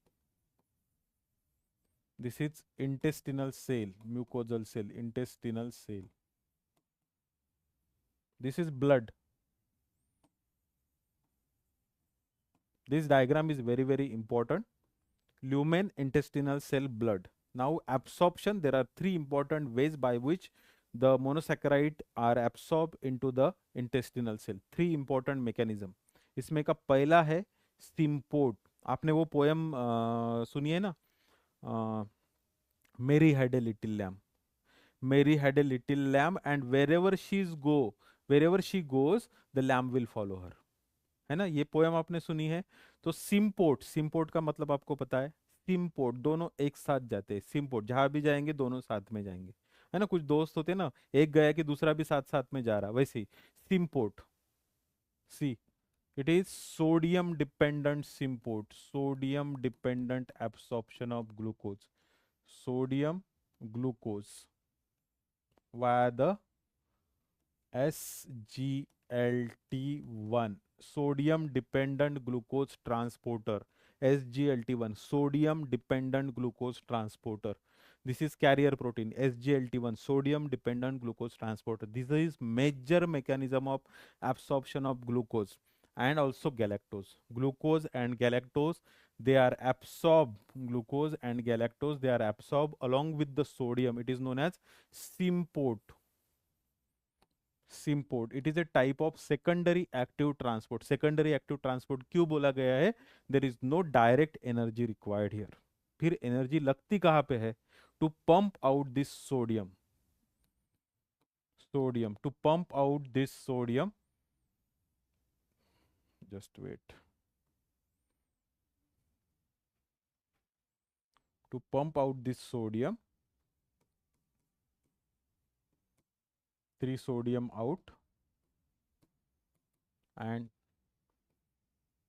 This is intestinal cell, mucosal cell, intestinal cell. This is blood. This diagram is very, very important. Lumen, intestinal cell, blood. Now absorption, there are three important ways by which the monosaccharide are absorbed into the intestinal cell. Three important mechanism. इसमें का पहला है symport. आपने वो poem सुनी है ना, Mary had a little lamb. Mary had a little lamb and wherever she goes the lamb will follow her. है ना, ये पोयम आपने सुनी है. तो सिम्पोर्ट, सिम्पोर्ट का मतलब आपको पता है. सिम्पोर्ट दोनों एक साथ जाते हैं. सिम्पोर्ट जहां भी जाएंगे दोनों साथ में जाएंगे. है ना, कुछ दोस्त होते हैं ना, एक गया कि दूसरा भी साथ साथ में जा रहा, वैसे ही symport. See, it is sodium dependent symport, sodium dependent absorption of glucose, sodium glucose via the SGLT1, sodium dependent glucose transporter, SGLT1, sodium dependent glucose transporter. This is carrier protein, SGLT1, sodium dependent glucose transporter. This is major mechanism of absorption of glucose and also galactose. Glucose and galactose, they are absorbed, glucose and galactose, they are absorbed along with the sodium. It is known as symport. Symport, it is a type of secondary active transport. Secondary active transport क्यों बोला गया है? There is no direct energy required here. फिर energy लगती कहां पे है? To pump out this sodium, sodium to pump out this sodium. Just wait. To pump out this sodium, 3 sodium out and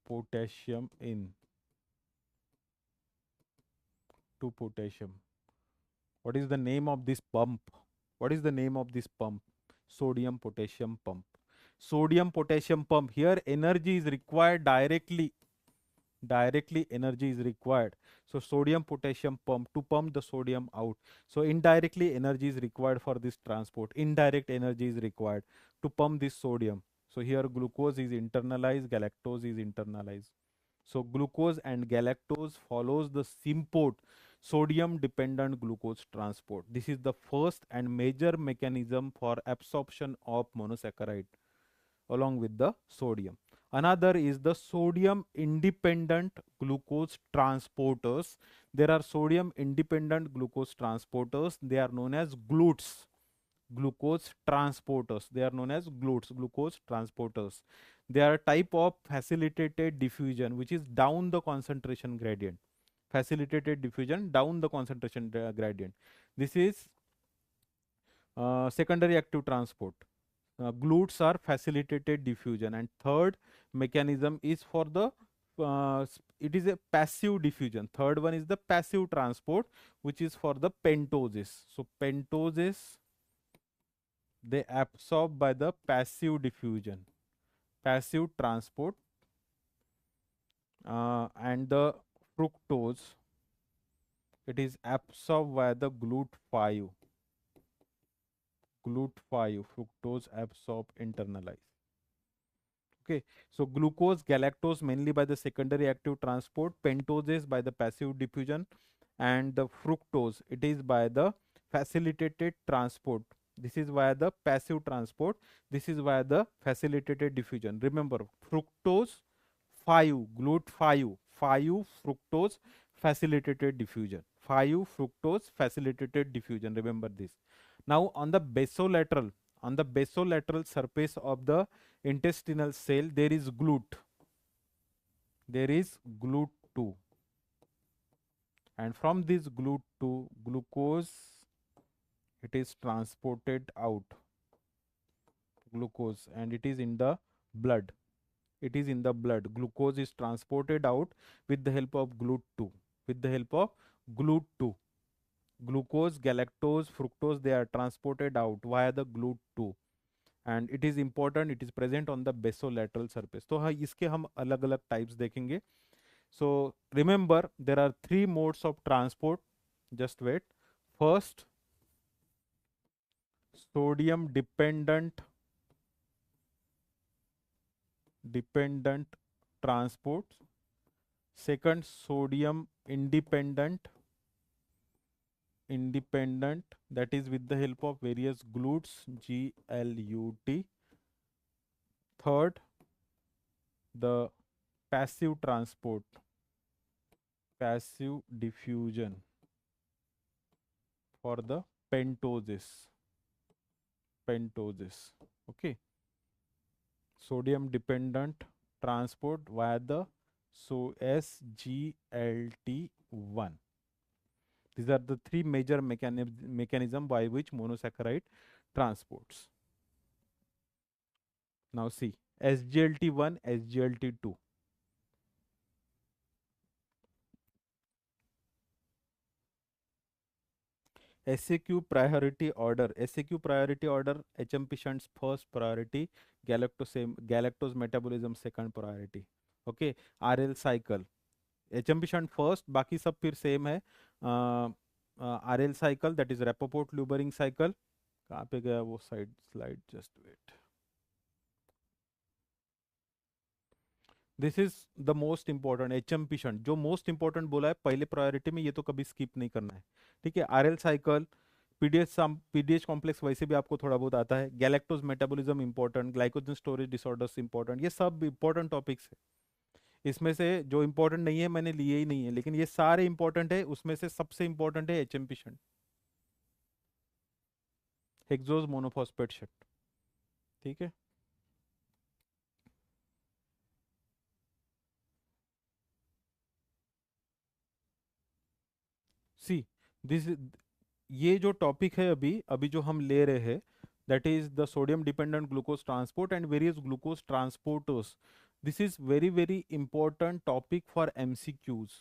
potassium in, 2 potassium. What is the name of this pump? What is the name of this pump? Sodium potassium pump. Sodium potassium pump. Here energy is required directly. Directly energy is required. So sodium potassium pump to pump the sodium out. So indirectly energy is required for this transport. Indirect energy is required to pump this sodium. So here glucose is internalized, galactose is internalized. So glucose and galactose follows the symport, sodium dependent glucose transport. This is the first and major mechanism for absorption of monosaccharide along with the sodium. Another is the sodium independent glucose transporters. There are sodium independent glucose transporters. They are known as GLUTs. Glucose transporters. They are known as GLUTs, glucose transporters. They are a type of facilitated diffusion which is down the concentration gradient. Facilitated diffusion down the concentration gradient. This is secondary active transport. GLUTs are facilitated diffusion. And third mechanism is for the it is a passive diffusion. Third one is the passive transport, which is for the pentoses. So pentoses, they absorb by the passive diffusion, passive transport. And the fructose, it is absorbed by the GLUT5. GLUT5, fructose absorb, internalize. Okay, so glucose, galactose mainly by the secondary active transport, pentoses by the passive diffusion, and the fructose, it is by the facilitated transport. This is via the passive transport. This is via the facilitated diffusion. Remember, fructose 5, GLUT5, 5 fructose facilitated diffusion. 5 fructose facilitated diffusion. Remember this. Now on the basolateral surface of the intestinal cell, there is GLUT. There is GLUT2. And from this GLUT2, glucose, it is transported out. Glucose, and it is in the blood. It is in the blood. Glucose is transported out with the help of GLUT2. With the help of GLUT2. Glucose, galactose, fructose, they are transported out via the GLUT2. And it is important, it is present on the basolateral surface. तो हाँ, इसके हम अलग अलग types देखेंगे. So remember, there are 3 modes of transport. Just wait. First, sodium dependent transport. Second, sodium independent independent, that is with the help of various glutes, GLUT. Third, the passive transport, passive diffusion for the pentosis, okay. Sodium dependent transport via the SGLT1. These are the three major mechanism by which monosaccharide transports. Now see, SGLT1, SGLT2. SAQ priority order. SAQ priority order, HM patients first priority, galactose metabolism second priority. Okay, RL cycle. HM patient first, बाकी सब फिर same है. RL cycle, that is Rappaport Lubering cycle. कहाँ पे गया वो slide, just wait. This is the most important HM patient. जो most important बोला है पहले प्रायोरिटी में, ये तो कभी स्किप नहीं करना है. ठीक है. RL साइकिल, पीडीएच कॉम्प्लेक्स वैसे भी आपको थोड़ा बहुत आता है. Galactose metabolism important, glycogen storage disorders important, ये सब इंपॉर्टेंट टॉपिक्स है. इसमें से जो इंपॉर्टेंट नहीं है मैंने लिए ही नहीं है, लेकिन ये सारे इंपॉर्टेंट है. उसमें से सबसे इंपॉर्टेंट है HM patient, hexose monophosphate shift. ठीक है. सी दिस, ये जो टॉपिक है अभी अभी जो हम ले रहे हैं, that is the sodium dependent glucose transport and various glucose transporters. This is very very important topic for MCQs.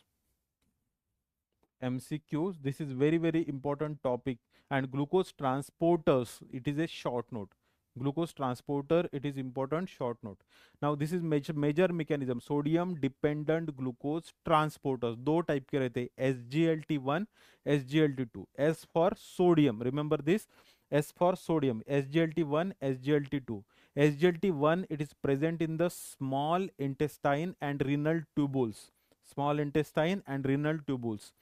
This is very very important topic. And glucose transporters, it is a short note. Glucose transporter, it is important short note. Now this is major mechanism, sodium dependent glucose transporters. दो type के रहते हैं, SGLT1, SGLT2. S for sodium, remember this. S for sodium, SGLT1, SGLT2. SGLT1, it is present in the small intestine and renal tubules. Small intestine and renal tubules.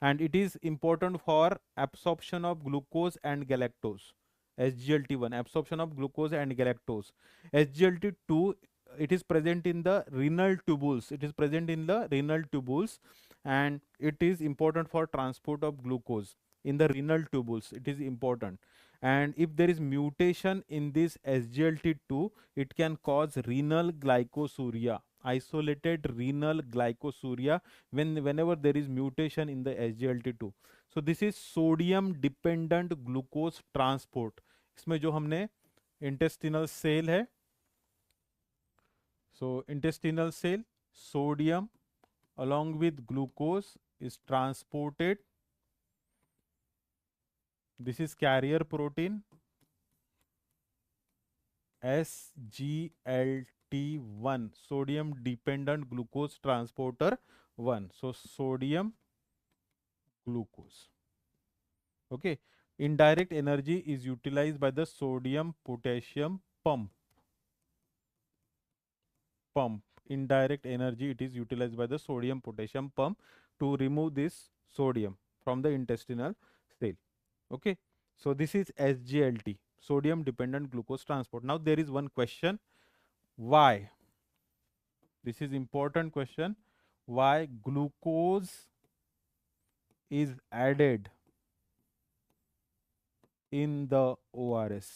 And it is important for absorption of glucose and galactose. SGLT1, absorption of glucose and galactose. SGLT2, it is present in the renal tubules. It is present in the renal tubules, and it is important for transport of glucose in the renal tubules. It is important. And if there is mutation in this SGLT2, it can cause renal glycosuria, isolated renal glycosuria, whenever there is mutation in the SGLT2. So this is sodium dependent glucose transport. इसमें जो हमने intestinal cell है, so intestinal cell, sodium along with glucose is transported. This is carrier protein SGLT1, sodium dependent glucose transporter 1. So sodium glucose. Okay. Indirect energy is utilized by the sodium potassium pump. Indirect energy, it is utilized by the sodium potassium pump to remove this sodium from the intestinal cell. Okay. So this is SGLT, sodium dependent glucose transport. Now there is one question, why? This is important question. Why glucose is added in the ORS?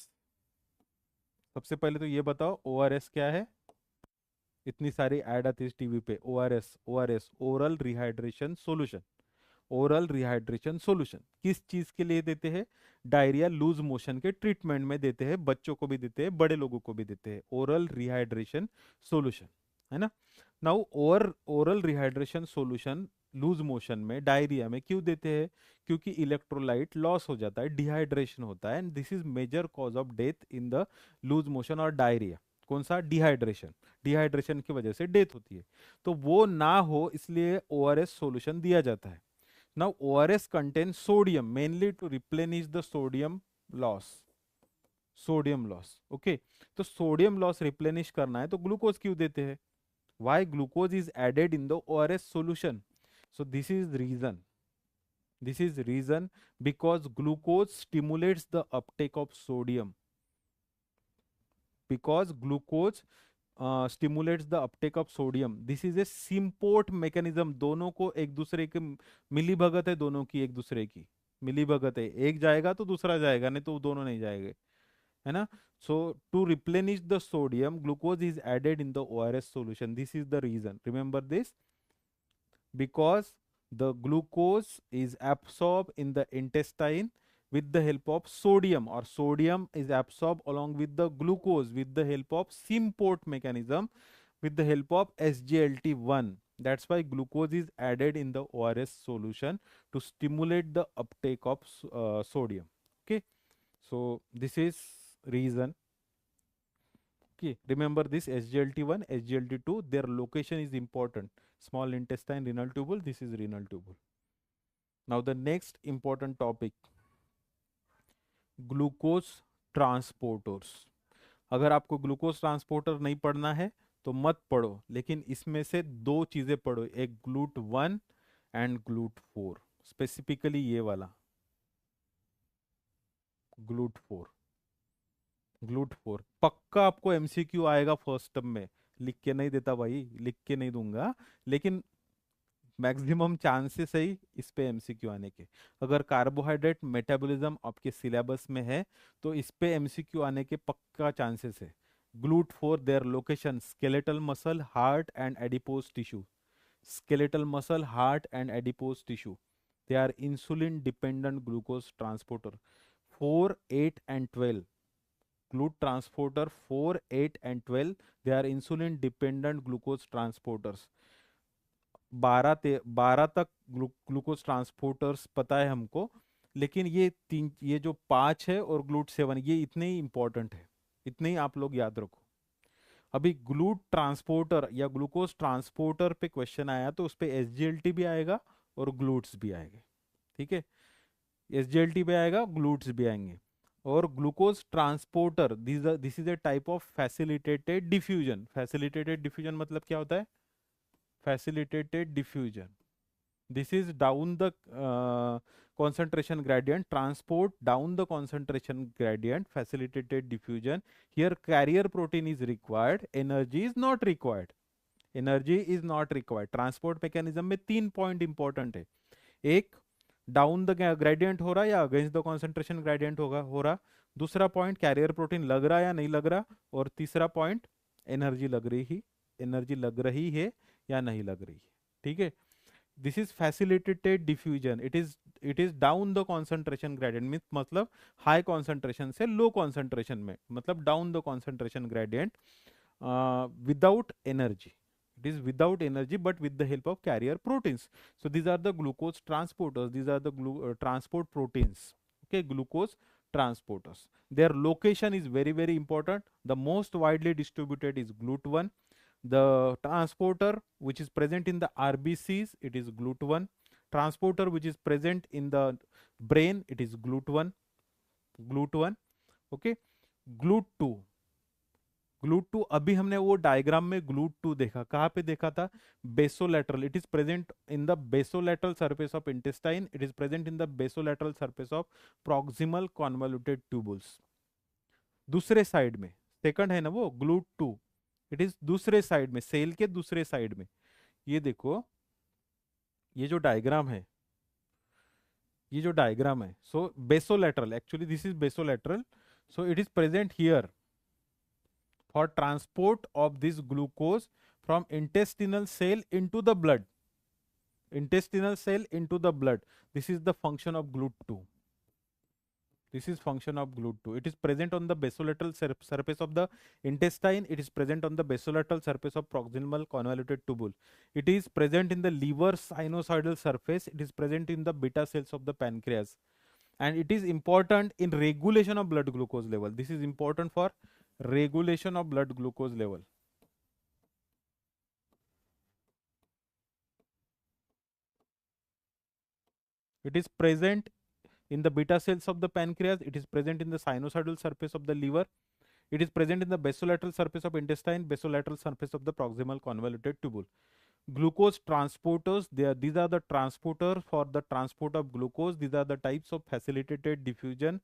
सबसे पहले तो ये बताओ ORS क्या है. इतनी सारी add आती है टीवी पे. ORS oral rehydration solution. Oral rehydration solution किस चीज के लिए देते हैं? डायरिया लूज मोशन के ट्रीटमेंट में देते हैं. बच्चों को भी देते हैं, बड़े लोगों को भी देते हैं. ओरल रिहाइड्रेशन सॉल्यूशन है ना. Now oral rehydration solution loose motion में, डायरिया में क्यों देते हैं? क्योंकि इलेक्ट्रोलाइट लॉस हो जाता है, डिहाइड्रेशन होता है, and this is major cause of death in the loose motion और डायरिया. कौन सा? डिहाइड्रेशन की वजह से डेथ होती है. तो वो ना हो इसलिए ORS सॉल्यूशन दिया जाता है. Now ORS contains sodium mainly to replenish the sodium loss. Okay. तो सोडियम लॉस रिप्लेनिश करना है तो ग्लूकोज क्यों देते हैं? Why glucose is added in the ORS solution? So this is the reason. This is reason because glucose stimulates the uptake of sodium. Because glucose stimulates the uptake of sodium. This is a symport mechanism. दोनों को एक दूसरे के मिली भगत है, दोनों की एक दूसरे की मिली भगत है. एक जाएगा तो दूसरा जाएगा, नहीं तो दोनों नहीं जाएंगे, है ना. So to replenish the sodium, glucose is added in the ORS solution. This is the reason. Remember this. Because the glucose is absorbed in the intestine with the help of sodium, or sodium is absorbed along with the glucose with the help of symport mechanism with the help of SGLT1. That's why glucose is added in the ORS solution to stimulate the uptake of sodium. Okay, so this is reason. Okay, remember this SGLT1, SGLT2, their location is important. Small intestine, renal tubule, this is renal tubule. Now the next important topic, glucose transporters. अगर आपको glucose transporter नहीं पढ़ना है तो मत पढ़ो, लेकिन इसमें से दो चीजें पढ़ो, एक GLUT1 एंड GLUT4. स्पेसिफिकली ये वाला GLUT4. GLUT4 पक्का आपको एमसीक्यू आएगा फर्स्ट टर्म में. लिख के नहीं देता भाई, लिख के नहीं दूंगा, लेकिन मैक्सिमम चांसेस है इस पे एमसीक्यू आने के. अगर कार्बोहाइड्रेट मेटाबॉलिज्म आपके सिलेबस में है तो इस पे एमसीक्यू आने के पक्का चांसेस है. GLUT4, their location skeletal muscle, heart and adipose tissue. skeletal muscle, heart and adipose tissue. They are insulin dependent glucose transporter. 4, 8 and 12. GLUT transporter 4, 8 and 12. They are insulin dependent glucose transporters. 12 तक glucose transporters पता है हमको, लेकिन ये जो 5 है और GLUT7 ये इतने ही इंपॉर्टेंट है. इतने ही आप लोग याद रखो. अभी ग्लूट ट्रांसपोर्टर या ग्लूकोज ट्रांसपोर्टर पे क्वेश्चन आया तो उस पे एसजीएलटी भी आएगा और ग्लूट्स भी आएंगे. ठीक है, एसजीएलटी भी आएगा, ग्लूट्स भी आएंगे. और glucose transporter, this is a type of facilitated diffusion. Facilitated diffusion मतलब क्या होता है? Facilitated diffusion, this is down the concentration gradient, transport down the concentration gradient, facilitated diffusion. Here carrier protein is required, energy is not required. Energy is not required. Transport mechanism में 3 point important है. एक, down the gradient हो रहा या against the concentration gradient हो रहा. दूसरा point, carrier protein लग रहा या नहीं लग रहा. और तीसरा पॉइंट, एनर्जी लग रही है या नहीं लग रही है. ठीक है, this is facilitated diffusion. It is down the concentration gradient, means मतलब high concentration से low concentration में, मतलब down the concentration gradient without energy. It is without energy but with the help of carrier proteins. So these are the glucose transporters. These are the transport proteins. Okay, glucose transporters. Their location is very, very important. The most widely distributed is GLUT1. The transporter which is present in the RBCs, it is GLUT1. Transporter which is present in the brain, it is GLUT1. Okay. GLUT2 अभी हमने वो diagram में GLUT2 देखा. कहाँ पे देखा था? Basolateral. It is present in the basolateral surface of intestine. It is present in the basolateral surface of proximal convoluted tubules. दूसरे साइड में सेकंड है ना वो GLUT2. इट इज दूसरे साइड में, सेल के दूसरे साइड में. ये देखो, ये जो डायग्राम है, so basolateral, actually this is basolateral. So it is present here for transport of this glucose from intestinal cell into the blood. Intestinal cell into the blood. This is the function of GLUT2. This is function of GLUT2. It is present on the basolateral surface of the intestine. It is present on the basolateral surface of proximal convoluted tubule. It is present in the liver sinusoidal surface. It is present in the beta cells of the pancreas. And it is important in regulation of blood glucose level. This is important for regulation of blood glucose level. It is present in the beta cells of the pancreas. It is present in the sinusoidal surface of the liver. It is present in the basolateral surface of intestine, basolateral surface of the proximal convoluted tubule. Glucose transporters, these are the transporter for the transport of glucose. These are the types of facilitated diffusion.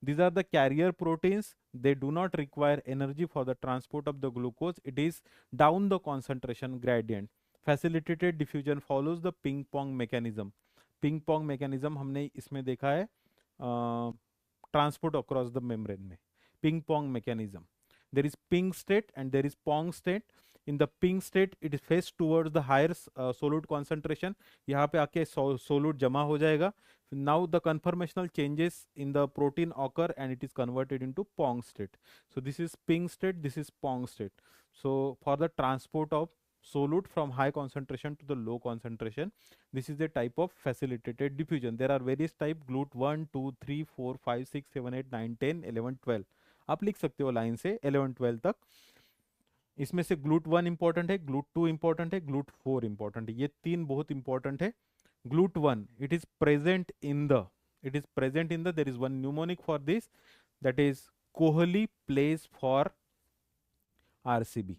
These are the carrier proteins. They do not require energy for the transport of the glucose. It is down the concentration gradient. Facilitated diffusion follows the ping pong mechanism. Ping pong mechanism हमने इसमें देखा है transport across the membrane में. Ping pong mechanism, there is ping state and there is pong state. In the ping state it is faced towards the higher solute concentration. यहाँ पे आके solute जमा हो जाएगा. Now the conformational changes in the protein occur and it is converted into pong state. So this is ping state, this is pong state. So for the transport of solute from high concentration to the low concentration, this is the type of facilitated diffusion. There are various type: GLUT 1 2 3 4 5 6 7 8 9 10 11 12. आप लिख सकते हो line से 11 12 तक. इसमें से GLUT 1 important है, GLUT 2 important है, ग्लूट 4 इंपॉर्टेंट है. ये तीन बहुत इंपॉर्टेंट है. GLUT 1, it is present in the, there is one mnemonic for this, that is Kohli place for RCB.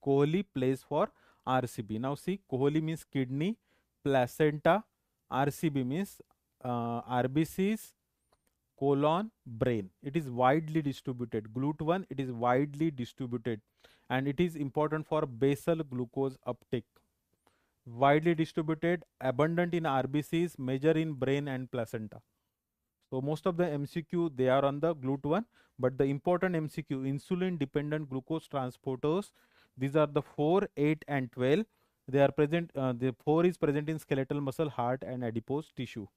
Kohli place for RCB. Now see, Kohli means kidney, placenta, RCB means RBCs, colon, brain. It is widely distributed. GLUT1, it is widely distributed and it is important for basal glucose uptake. Widely distributed, abundant in RBCs, major in brain and placenta. So most of the MCQ, they are on the GLUT1, but the important MCQ, insulin dependent glucose transporters, these are the 4, 8 and 12. They are present, the 4 is present in skeletal muscle, heart and adipose tissue.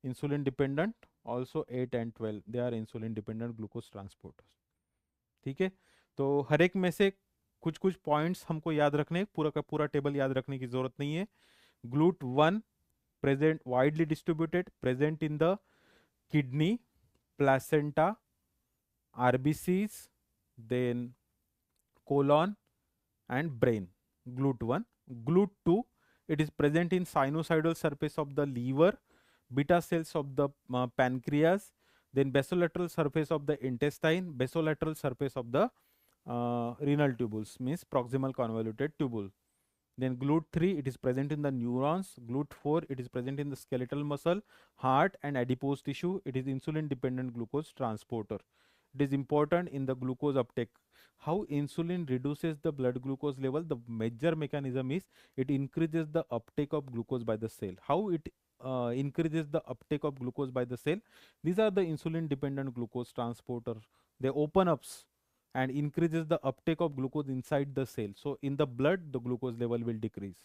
Insulin dependent, also 8 and 12, they are insulin dependent glucose transporters. ठीक है, तो हर एक में से कुछ कुछ points हमको याद रखने, पूरा का पूरा टेबल याद रखने की जरूरत नहीं है. GLUT 1 present, widely distributed, present in the kidney, placenta, RBCs, then colon and brain. GLUT1. GLUT2, it is present in sinusoidal surface of the liver, beta cells of the pancreas, then basolateral surface of the intestine, basolateral surface of the renal tubules, means proximal convoluted tubule. Then GLUT3, it is present in the neurons. GLUT4, it is present in the skeletal muscle, heart and adipose tissue. It is insulin dependent glucose transporter. It is important in the glucose uptake. How insulin reduces the blood glucose level? The major mechanism is it increases the uptake of glucose by the cell. How it increases the uptake of glucose by the cell? These are the insulin dependent glucose transporter. They open up and increases the uptake of glucose inside the cell. So in the blood the glucose level will decrease.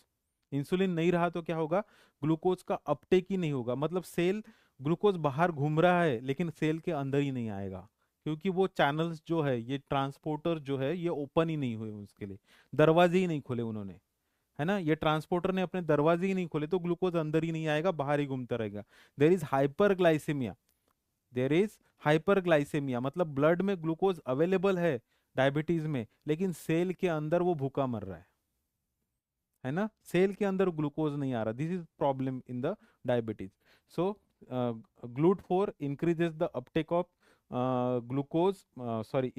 Insulin नहीं रहा तो क्या होगा? Glucose का Uptake ही नहीं होगा. मतलब cell glucose बाहर घूम रहा है लेकिन सेल के अंदर ही नहीं आएगा, क्योंकि वो चैनल्स जो है, ये ट्रांसपोर्टर जो है, ये ओपन ही नहीं हुए, उसके लिए दरवाजे ही नहीं खोले उन्होंने, है ना. ये ट्रांसपोर्टर ने अपने दरवाजे ही नहीं खोले तो ग्लूकोज अंदर ही नहीं आएगा, बाहर ही घूमता रहेगा. There is hyperglycaemia. There is hyperglycaemia मतलब ब्लड में ग्लूकोज अवेलेबल है डायबिटीज में, लेकिन सेल के अंदर वो भूखा मर रहा है ना. सेल के अंदर ग्लूकोज नहीं आ रहा. This is problem in the diabetes. So GLUT4 increases the uptake of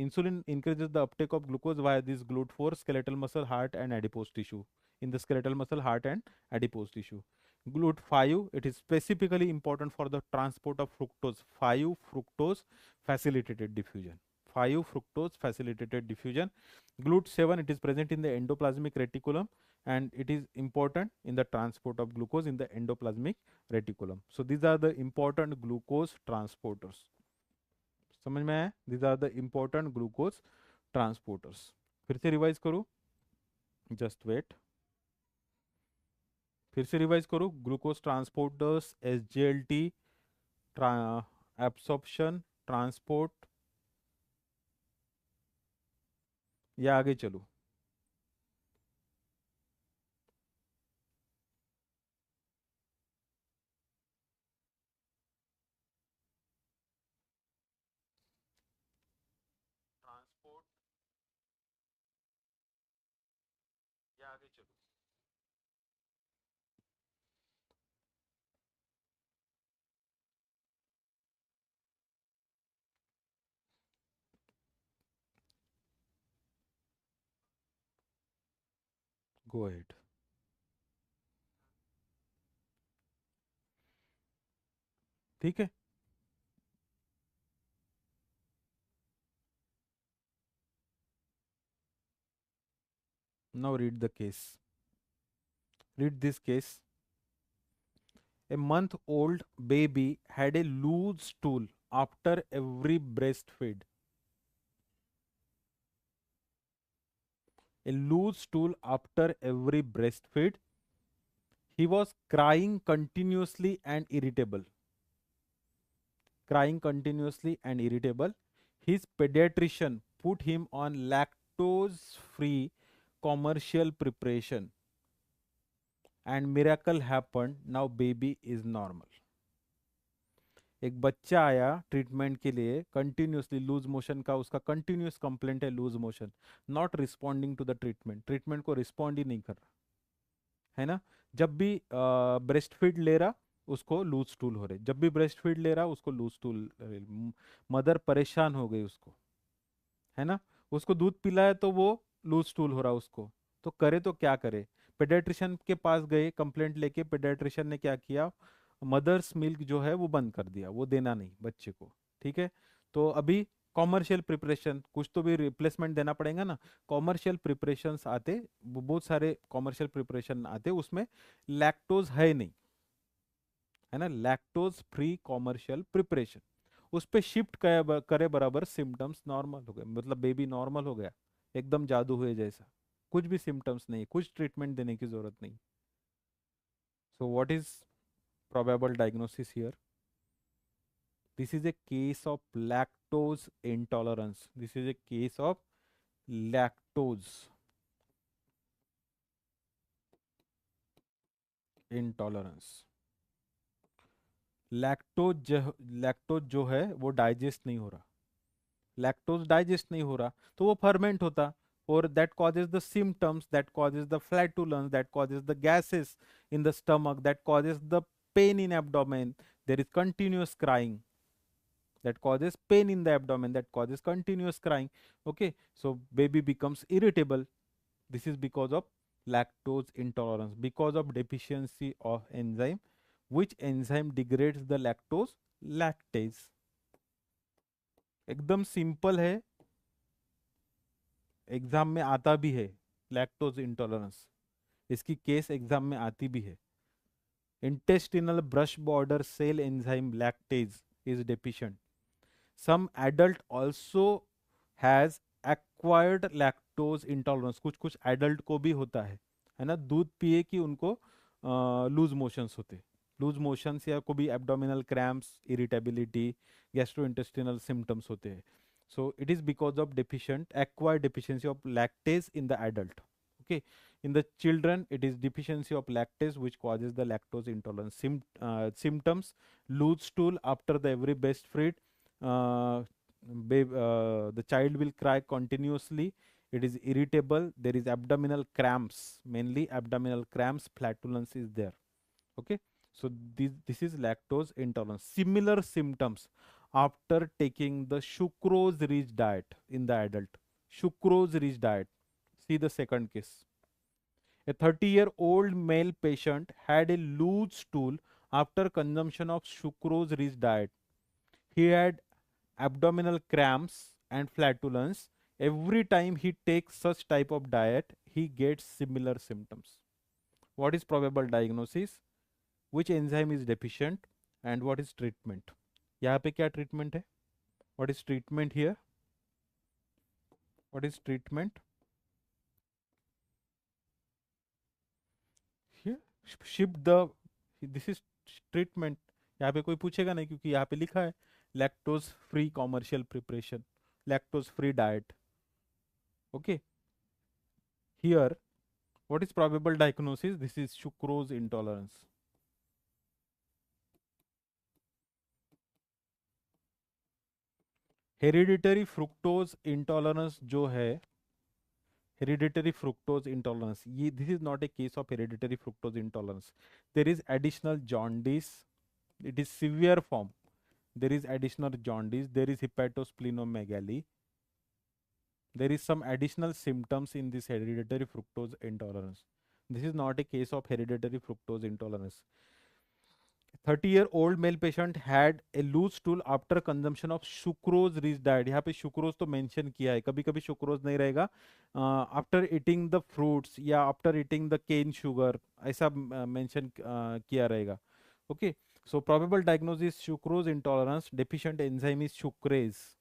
insulin increases the uptake of glucose via this GLUT4 skeletal muscle, heart and adipose tissue. In the skeletal muscle, heart and adipose tissue. GLUT5, it is specifically important for the transport of fructose. 5-fructose facilitated diffusion. 5-fructose facilitated diffusion. GLUT7, it is present in the endoplasmic reticulum and it is important in the transport of glucose in the endoplasmic reticulum. So these are the important glucose transporters. समझ में आया? These are the important glucose transporters. फिर से revise करो, just wait. फिर से revise करो. Glucose transporters, SGLT, absorption, transport, या आगे चलो. ट्रांसपोर्ट या आगे चलो. Go ahead. ठीक है, now read the case, read this case. A month old baby had a loose stool after every breastfeed. A loose stool after every breastfeed. He was crying continuously and irritable. Crying continuously and irritable. His pediatrician put him on lactose free commercial preparation and miracle happened. Now baby is normal. एक बच्चा आया treatment के लिए, continuously loose motion का उसका continuous complaint है, loose motion, not responding to the treatment, treatment को respond ही नहीं कर रहा है ना। जब भी ब्रेस्ट फीड ले रहा उसको लूज स्टूल हो रहे, जब भी ब्रेस्ट फीड ले रहा उसको लूज स्टूल। मदर परेशान हो गई उसको, है ना। उसको दूध पिलाया तो वो लूज स्टूल हो रहा उसको, तो करे तो क्या करे। पेडियाट्रिशियन के पास गए कंप्लेंट लेके, पेडियाट्रिशियन ने क्या किया, मदर्स मिल्क जो है वो बंद कर दिया, वो देना नहीं बच्चे को। ठीक है, तो अभी कॉमर्शियल प्रिपरेशन, कुछ तो भी रिप्लेसमेंट देना पड़ेगा ना। कॉमर्शियल प्रिपरेशंस आते, बहुत सारे कॉमर्शियल प्रिपरेशन आते, उसमें लैक्टोज है नहीं, है ना, लैक्टोज फ्री कॉमर्शियल प्रिपरेशन। उस पे शिफ्ट करे बराबर सिम्टम्स नॉर्मल हो गए, मतलब बेबी नॉर्मल हो गया, एकदम जादू हुए जैसा, कुछ भी सिम्टम्स नहीं, कुछ ट्रीटमेंट देने की जरूरत नहीं। So what is probable diagnosis here? This is a case of lactose intolerance. This is a case of lactose intolerance. Lactose जो है वो डाइजेस्ट नहीं हो रहा, लैक्टोज डाइजेस्ट नहीं हो रहा तो वो फर्मेंट होता, और that causes the symptoms, that causes the flatulence, that causes the gases in the stomach, that causes the pain in abdomen, there is continuous crying, that causes pain in the abdomen, that causes continuous crying. Okay, so baby becomes irritable. This is because of lactose intolerance, because of deficiency of enzyme. Which enzyme degrades the lactose? Lactase. एकदम simple है, exam में आता भी है, lactose intolerance, इसकी case exam में आती भी है। Intestinal brush border cell enzyme lactase is deficient. some adult also has acquired lactose intolerance, कुछ कुछ एडल्ट को भी होता है ना, दूध पिए कि उनको लूज मोशंस होते, लूज मोशंस या को भी abdominal cramps, irritability, gastrointestinal symptoms होते हैं। सो it is because of deficient acquired deficiency of lactase in the adult. Okay, in the children it is deficiency of lactase which causes the lactose intolerance. Symptoms: loose stool after the every breastfeed, uh, the child will cry continuously, it is irritable, there is abdominal cramps, mainly abdominal cramps, flatulence is there. Okay, so this is lactose intolerance. Similar symptoms after taking the sucrose rich diet in the adult, sucrose rich diet. See the second case. A 30-year-old male patient had a loose stool after consumption of sucrose rich diet. He had abdominal cramps and flatulence. Every time he takes such type of diet, he gets similar symptoms. What is probable diagnosis? Which enzyme is deficient and what is treatment? यहाँ पे क्या treatment है? What is treatment here? What is treatment? Here, shift the, this is treatment. यहाँ पे कोई पूछेगा नहीं क्योंकि यहाँ पे लिखा है lactose free commercial preparation, lactose free diet. Okay, here what is probable diagnosis? This is sucrose intolerance. Hereditary fructose intolerance जो है, hereditary fructose intolerance, this is not a case of hereditary fructose intolerance. There is additional jaundice, it is severe form, there is additional jaundice, there is hepatosplenomegaly, there is some additional symptoms in this hereditary fructose intolerance. This is not a case of hereditary fructose intolerance. 30-year-old male patient had a loose stool after consumption of sucrose rich diet. यहाँ पे sucrose तो mention किया है, कभी कभी sucrose नहीं रहेगा. After eating the fruits या after eating the cane sugar ऐसा मेंशन किया रहेगा. Okay, so probable diagnosis sucrose intolerance, deficient enzyme is sucrase.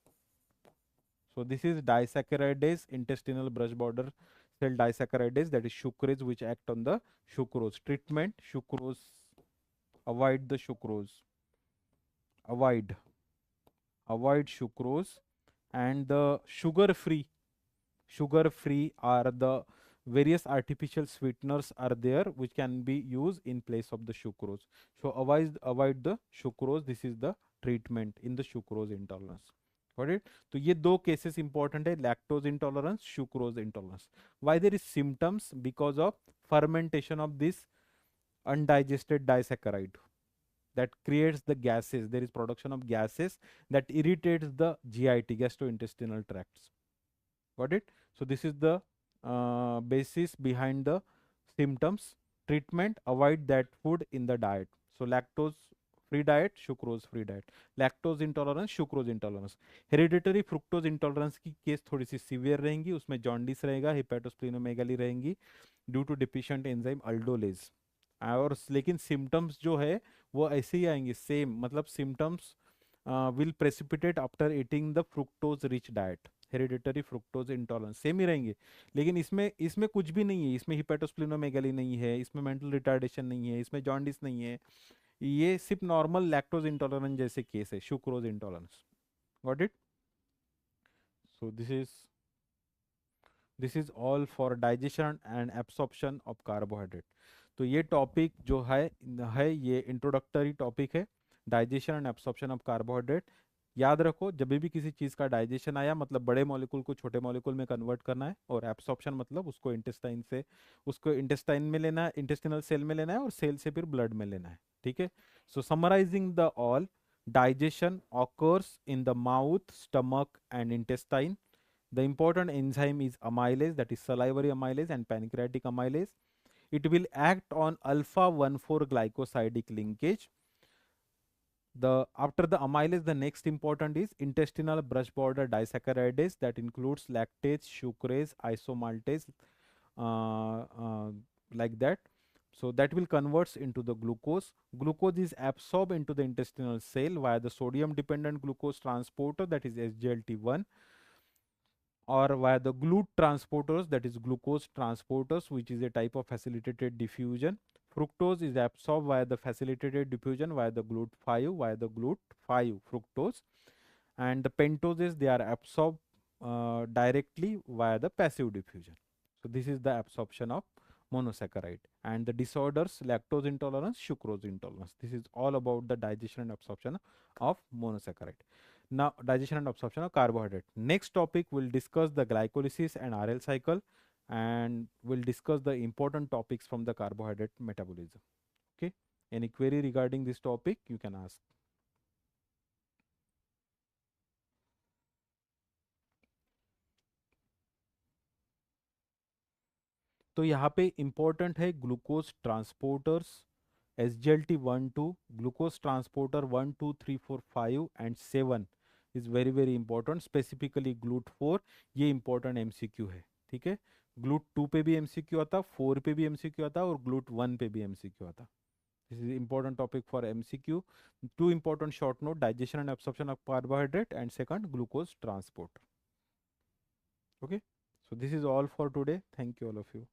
So this is disaccharidase, intestinal brush border cell disaccharidase, that is sucrase, which act on the sucrose. Treatment: sucrose, avoid the sucrose, avoid sucrose. And the sugar free are the various artificial sweeteners are there which can be used in place of the sucrose. So avoid the sucrose. This is the treatment in the sucrose intolerance. Got it? तो ये दो cases important है, lactose intolerance, sucrose intolerance. Why there is symptoms? Because of fermentation of this undigested disaccharide that creates the gases. There is production of gases that irritates the GIT, gastrointestinal tracts. Got it? So this is the basis behind the symptoms. Treatment: avoid that food in the diet. So lactose free diet, sucrose free diet. Lactose intolerance, sucrose intolerance. Hereditary fructose intolerance की case थोड़ी सी severe रहेंगी, उसमें jaundice रहेगा, हिपेटोस्प्लिनोमेगाली रहेंगी due to deficient enzyme अल्डोलेज. और लेकिन symptoms जो है वो ऐसे ही आएंगे सेम, मतलब symptoms will precipitate after eating the fructose rich diet. Hereditary fructose intolerance same ही रहेंगे, लेकिन इसमें इसमें कुछ भी नहीं है. इसमें हिपेटोस्प्लिनोमेगाली नहीं है, इसमें मेंटल रिटार्डेशन नहीं है, इसमें जॉन्डिस नहीं है. ये सिर्फ नॉर्मल लैक्टोज इंटॉलरेंस जैसे केस है, sucrose intolerance. Got it? So this is all for digestion and absorption of carbohydrate. तो ये टॉपिक जो है ये इंट्रोडक्टरी टॉपिक है, digestion and absorption of carbohydrate. याद रखो, जब भी किसी चीज़ का डाइजेशन आया मतलब बड़े मॉलिक्यूल को छोटे मॉलिक्यूल में कन्वर्ट करना है, और एब्सॉर्प्शन मतलब उसको इंटेस्टाइन में लेना है, इंटेस्टिनल सेल में लेना है, और सेल से फिर ब्लड में लेना है. ठीक है? So summarizing the all, digestion occurs in the mouth, stomach and intestine. The important enzyme is amylase, that is salivary amylase and pancreatic amylase. It will act on alpha 1,4 glycosidic linkage. After the amylase, the next important is intestinal brush border disaccharidase, that includes lactase, sucrase, isomaltase, like that. So that will converts into the glucose. Glucose is absorbed into the intestinal cell via the sodium dependent glucose transporter, that is SGLT1, or via the GLUT transporters, that is glucose transporters, which is a type of facilitated diffusion. Fructose is absorbed via the facilitated diffusion via the GLUT5 fructose. And the pentoses, they are absorbed directly via the passive diffusion. So this is the absorption of monosaccharide. And the disorders: lactose intolerance, sucrose intolerance. This is all about the digestion and absorption of monosaccharide. Now, digestion and absorption of carbohydrate. Next topic, we'll discuss the glycolysis and RL cycle, and we'll discuss the important topics from the carbohydrate metabolism. Okay? Any query regarding this topic, you can ask. तो यहाँ पे important है glucose transporters, SGLT1 2, glucose transporter 1, 2, 3, 4, 5 and 7 is very very important. Specifically GLUT4, ये important MCQ है. ठीक है? GLUT2 पे भी MCQ आता, 4 पे भी MCQ आता, और GLUT1 पे भी MCQ आता. This is important topic for MCQ. Two important short note: digestion and absorption of carbohydrate, and second, glucose transport. Okay, so this is all for today. Thank you all of you.